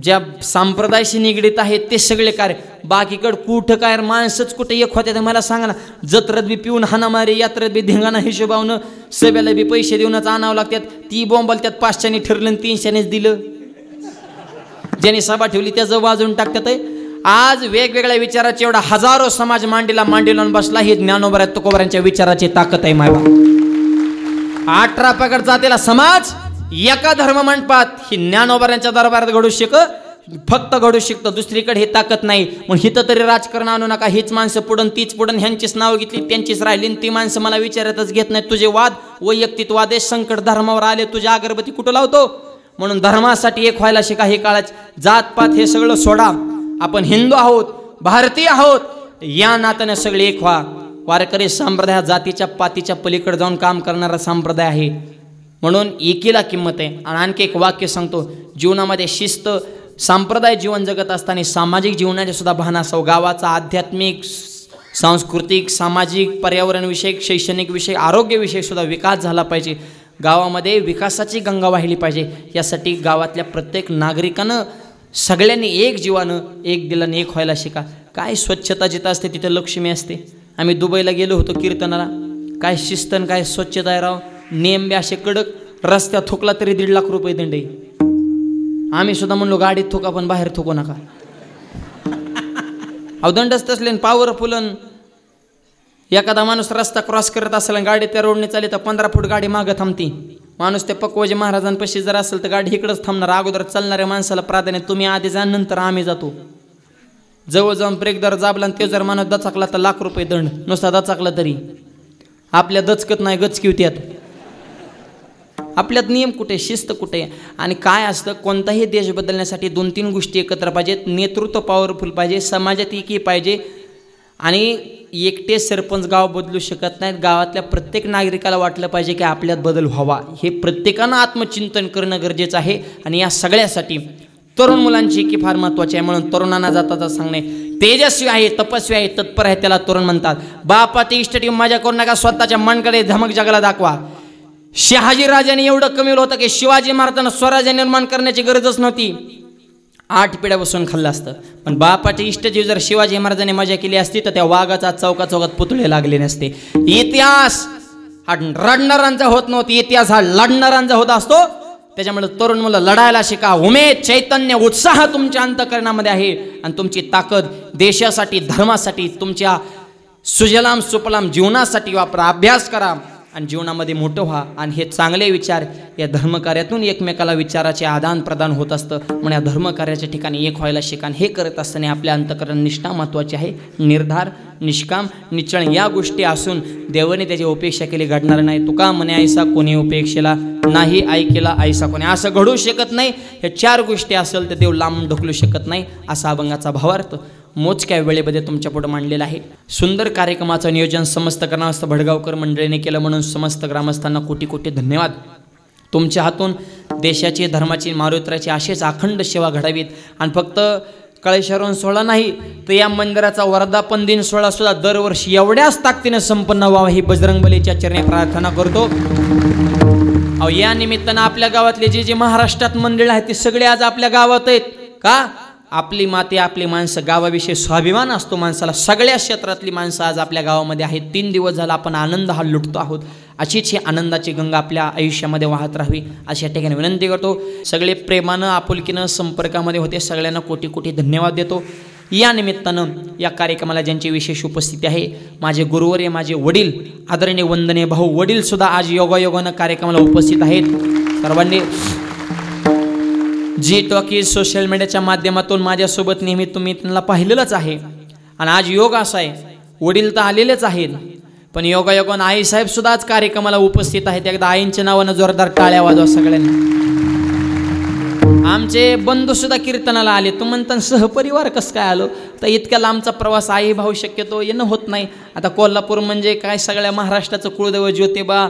ज्या संप्रदायाशी निगडीत आहेत ते सगळे कार्य. बाकीकडं कुठं काय माणसंच कुठे एक होत्या. तर मला सांगा ना, जत्रेत बी पिऊन हाणामारी, यात्रेत बी धिंगाणा हिशोबावनं, सभेला बी पैसे देऊनच आणावं लागतात. ती बोंबाल त्यात 500 ठरलं आणि 300 दिलं. ज्यांनी सभा ठेवली त्याचं वाजून टाकतात. आज वेगवेगळ्या विचाराचे एवढा हजारो समाज मांडीला बसला. ही ज्ञानोबा तुकोबारांच्या विचाराची ताकद आहे. मायबा 18 पगड जातीला समाज एका धर्म मंडपात ही ज्ञानोबारांच्या दरबारात घडू फक्त घडू शकतं. दुसरीकडे हे ताकद नाही. मग हिथं तरी राजकारण आणू नका. हीच माणसं पुढं तीच पुढं, ह्यांचीच नाव घेतली त्यांचीच राहिली. ती माणसं मला विचारतच घेत नाही. तुझे वाद वैयक्तिक वाद आहे. संकट धर्मावर आले, तुझ्या अगरबत्ती कुठं लावतो? म्हणून धर्मासाठी एक व्हायला शिका. हे काळात जातपात हे सगळं सोडा. आपण हिंदू आहोत, भारतीय आहोत, या नात्याने सगळे एक व्हा. वारकरी संप्रदाय जातीच्या पातीच्या पलीकडे जाऊन काम करणारा संप्रदाय आहे. म्हणून एकीला किंमत आहे. आणि आणखी एक वाक्य सांगतो, जीवनामध्ये शिस्त, सांप्रदाय जीवन जगत असताना सामाजिक जीवनाचे सुद्धा भान असावं. गावाचा आध्यात्मिक, सांस्कृतिक, सामाजिक, पर्यावरणविषयक, शैक्षणिक विषय, आरोग्यविषयक सुद्धा विकास झाला पाहिजे. गावामध्ये विकासाची गंगा वाहिली पाहिजे. यासाठी गावातल्या प्रत्येक नागरिकानं सगळ्यांनी एक जीवानं, एक दिलाने एक व्हायला शिका. काय स्वच्छता जिथं असते तिथं लक्ष्मी असते. आम्ही दुबईला गेलो होतो कीर्तनाला. काय शिस्तन, काय स्वच्छता आहे राव. नेम बी असे कडक. रस्त्यात थुकला तरी 1.5 लाख रुपये दंड आहे. आम्ही सुद्धा म्हणलो गाडीत थुका पण बाहेर थुकू नका. अहो दंडच तसले पॉवरफुल. एखादा माणूस रस्ता क्रॉस करत असेल आणि गाडी त्या रोडने चालली तर 15 फूट गाडी मागं थांबती. माणूस त्या पक्वजी महाराजांपाशी जर असेल तर गाडी इकडंच थांबणार. अगोदर चालणाऱ्या माणसाला प्राधान्य. तुम्ही आधी जा, नंतर आम्ही जातो. जवळ जाऊन ब्रेक दर जाबला आणि ते जर माणूस दचकला तर 1 लाख रुपये दंड. नुसता दचकला तरी. आपल्या दचकत नाही, गचकी होत्यात. आपल्यात नियम कुठे, शिस्त कुठे? आणि काय असतं, कोणताही देश बदलण्यासाठी 2-3 गोष्टी एकत्र पाहिजेत. नेतृत्व पॉवरफुल पाहिजे, समाजात एकी पाहिजे. आणि एकटे सरपंच गाव बदलू शकत नाहीत. गावातल्या प्रत्येक नागरिकाला वाटलं पाहिजे की आपल्यात बदल व्हावा. हे प्रत्येकानं आत्मचिंतन करणं गरजेचं आहे. आणि या सगळ्यासाठी तरुण मुलांची एकी फार महत्त्वाची आहे. म्हणून तरुणांना जाता सांगणे, तेजस्वी आहे, तपस्वी आहे, तत्पर आहे, त्याला तरुण म्हणतात. बापाची इष्ट टीम मजा करू नका, स्वतःच्या मनकडे धमक जगाला दाखवा. शहाजी राजाने एवढं कमी होतं की शिवाजी महाराजांना स्वराज्य निर्माण करण्याची गरजच नव्हती. 8 पिढ्या बसून खाल्लं असतं. पण बापाची इष्टजीव जर शिवाजी महाराजांनी मजा केली असती तर त्या वाघाचा चौकात पुतळे लागले नसते. इतिहास हा रडणारांचा होत नव्हता, इतिहास हा लढणारांचा होत असतो. त्याच्यामुळे तरुण मुलं लढायला शिका. उमेद, चैतन्य, उत्साह तुमच्या अंतःकरणामध्ये आहे. आणि तुमची ताकद देशासाठी, धर्मासाठी, तुमच्या सुजलाम सुफलाम जीवनासाठी वापरा. अभ्यास करा आणि जीवनामध्ये मोठं व्हा. आणि हे चांगले विचार या धर्मकार्यातून एकमेकाला विचाराचे आदान प्रदान होत असतं. म्हणून या धर्मकार्याच्या ठिकाणी एक व्हायला शिका. हे करत असताना आपल्या अंतःकरण निष्ठा महत्त्वाची आहे. निर्धार, निष्काम, निश्चळ या गोष्टी असून देवाने त्याची उपेक्षा केली घडणार नाही. तुका म्हणे ऐसा कोणी उपेक्षेला नाही, ऐकेला ऐसा कोणी. असं घडू शकत नाही. हे 4 गोष्टी असेल तर देव लांब ढकलू शकत नाही. असा अभंगाचा भावार्थ मोजक्या वेळेमध्ये तुमच्या पुढे मांडलेला आहे. सुंदर कार्यक्रमाचं नियोजन समस्त ग्रामस्थ भडगावकर मंडळीने केलं. म्हणून समस्त ग्रामस्थांना कोटी कोटी धन्यवाद. तुमच्या हातून देशाची, धर्माची, मारुत्राची अशीच अखंड सेवा घडावीत. आणि फक्त कळेश्वरून सोहळा नाही तर या मंदिराचा वर्धापन दिन सोहळा सुद्धा दरवर्षी एवढ्याच ताकदीने संपन्न व्हावा ही बजरंगबलीच्या चरणी प्रार्थना करतो. अहो या निमित्तानं आपल्या गावातले जे महाराष्ट्रात मंदिर आहेत ते सगळे आज आपल्या गावात आहेत. का? आपली माती, आपली माणसं. गावाविषयी स्वाभिमान असतो माणसाला. सगळ्या क्षेत्रातली माणसं आज आपल्या गावामध्ये आहेत. 3 दिवस झाला आपण आनंद हा लुटतो आहोत. अशीच ही आनंदाची गंगा आपल्या आयुष्यामध्ये वाहत राहावी अशा ठिकाणी विनंती करतो. सगळे प्रेमानं, आपुलकीनं संपर्कामध्ये होते. सगळ्यांना कोटी कोटी धन्यवाद देतो. या निमित्तानं या कार्यक्रमाला ज्यांची विशेष उपस्थिती आहे, माझे गुरुवर्य, माझे वडील, आदरणीय वंदनीय भाऊ वडील सुद्धा आज योगायोगानं कार्यक्रमाला उपस्थित आहेत. सर्वांनी जी टॉकीज सोशल मीडियाच्या माध्यमातून माझ्यासोबत नेहमी तुम्ही त्यांना पाहिलेलंच आहे. आणि आज योग असा आहे, वडील तर आलेलेच आहेत पण योगायोगानं आईसाहेब सुद्धा आज कार्यक्रमाला उपस्थित आहेत. एकदा आईंच्या नावानं जोरदार टाळ्या वाजवा सगळ्यांनी. आमचे बंधू सुद्धा कीर्तनाला आले. तू म्हणता सहपरिवार कसं काय आलो? तर इतक्या लांबचा प्रवास आई भाऊ शक्यतो येणं होत नाही. आता कोल्हापूर म्हणजे काय, सगळ्या महाराष्ट्राचं कुळदैवत ज्योतिबा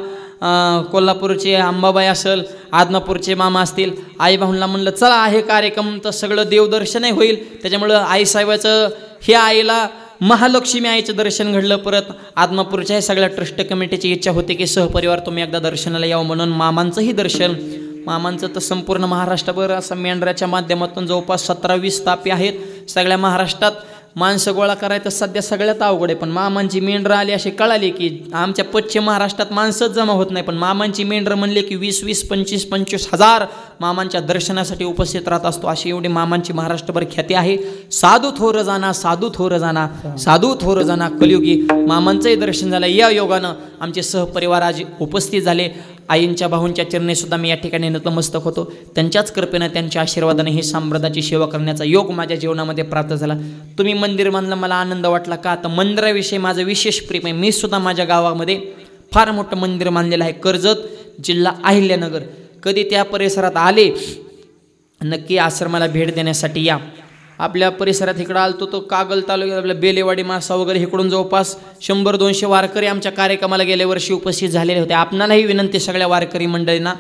कोल्हापूरचे अंबाबाई असेल, आदमापूरचे मामा असतील, आई भाऊंना म्हणलं चला आहे कार्यक्रम तर सगळं देवदर्शनही होईल. त्याच्यामुळं आईसाहेबाचं हे आईला महालक्ष्मी आईचं दर्शन घडलं. परत आदमापूरच्या सगळ्या ट्रस्ट कमिटीची इच्छा होती की सहपरिवार तुम्ही एकदा दर्शनाला यावं, म्हणून मामांचंही दर्शन. मामांचं तर संपूर्ण महाराष्ट्रभर असं मेंढराच्या माध्यमातून जवळपास 17-20 तापे आहेत. सगळ्या महाराष्ट्रात माणसं गोळा करायचं सध्या सगळ्यात अवघड आहे. पण मामांची मेंढरं आली अशी कळाली की आमच्या पश्चिम महाराष्ट्रात माणसंच जमा होत नाही, पण मामांची मेंढरं म्हणले की 20-20, 25-25 हजार मामांच्या दर्शनासाठी उपस्थित राहत असतो. अशी एवढी मामांची महाराष्ट्रभर ख्याती आहे. साधू थोर जाना, साधू थोर जाना, साधू थोर जाना कलियुगी. मामांचंही दर्शन झालं. या योगानं आमचे सहपरिवार आज उपस्थित झाले. आईंच्या भाऊंच्या चरणी सुद्धा मी या ठिकाणी नतमस्तक होतो. त्यांच्याच कृपेनं, त्यांच्या आशीर्वादाने ही सांप्रदायाची सेवा करण्याचा योग माझ्या जीवनामध्ये प्राप्त झाला. तुम्ही मंदिर बांधलं, मला आनंद वाटला. का तर मंदिराविषयी माझं विशेष प्रेम आहे. मी सुद्धा माझ्या गावामध्ये फार मोठं मंदिर बांधलेलं आहे. कर्जत, जिल्हा अहिल्यानगर. कधी त्या परिसरात आले नक्की आश्रमाला भेट देण्यासाठी या. आपल्या परिसरात इकडं आलतो तो कागल तालुक्यात आपल्या बेलेवाडी मासा वगैरे इकडून जवळपास 100-200 वारकरी आमच्या कार्यक्रमाला गेल्या वर्षी उपस्थित झालेले होते. आपणालाही विनंती सगळ्या वारकरी मंडळींना,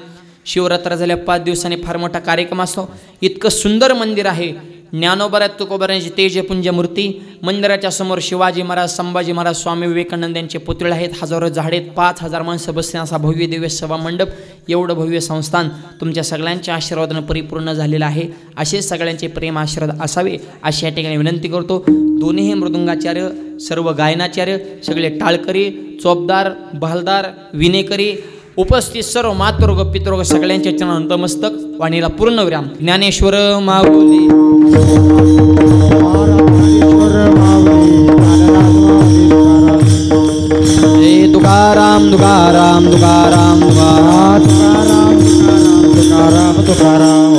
शिवरात्र झाल्या 5 दिवसांनी फार मोठा कार्यक्रम असतो. इतकं सुंदर मंदिर आहे. ज्ञानोबा तुकोबारायांची तेजपुंज मूर्ती. मंदिराच्या समोर शिवाजी महाराज, संभाजी महाराज, स्वामी विवेकानंद यांचे पुतळे आहेत. हजारो झाडे आहेत. 5000 माणसं बसणे असा भव्य दिव्य सभा मंडप. एवढं भव्य संस्थान तुमच्या सगळ्यांच्या आशीर्वादानं परिपूर्ण झालेलं आहे. असे सगळ्यांचे प्रेम आशीर्वाद असावे अशी या ठिकाणी विनंती करतो. दोन्ही मृदुंगाचार्य, सर्व गायनाचार्य, सगळे टाळकरी, चोपदार, बहालदार, विनेकरी, उपस्थित सर्व मातृग पितृग सगळ्यांच्या चरणात नतमस्तक. वाणीला पूर्ण विराम. ज्ञानेश्वर माऊली. जय तुकाराम तुकाराम तुकाराम तुकाराम तुकाराम तुकाराम.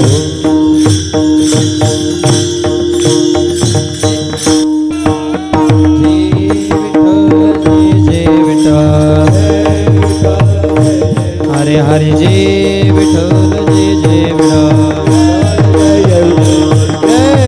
हरे हरे जय विठ्ठल.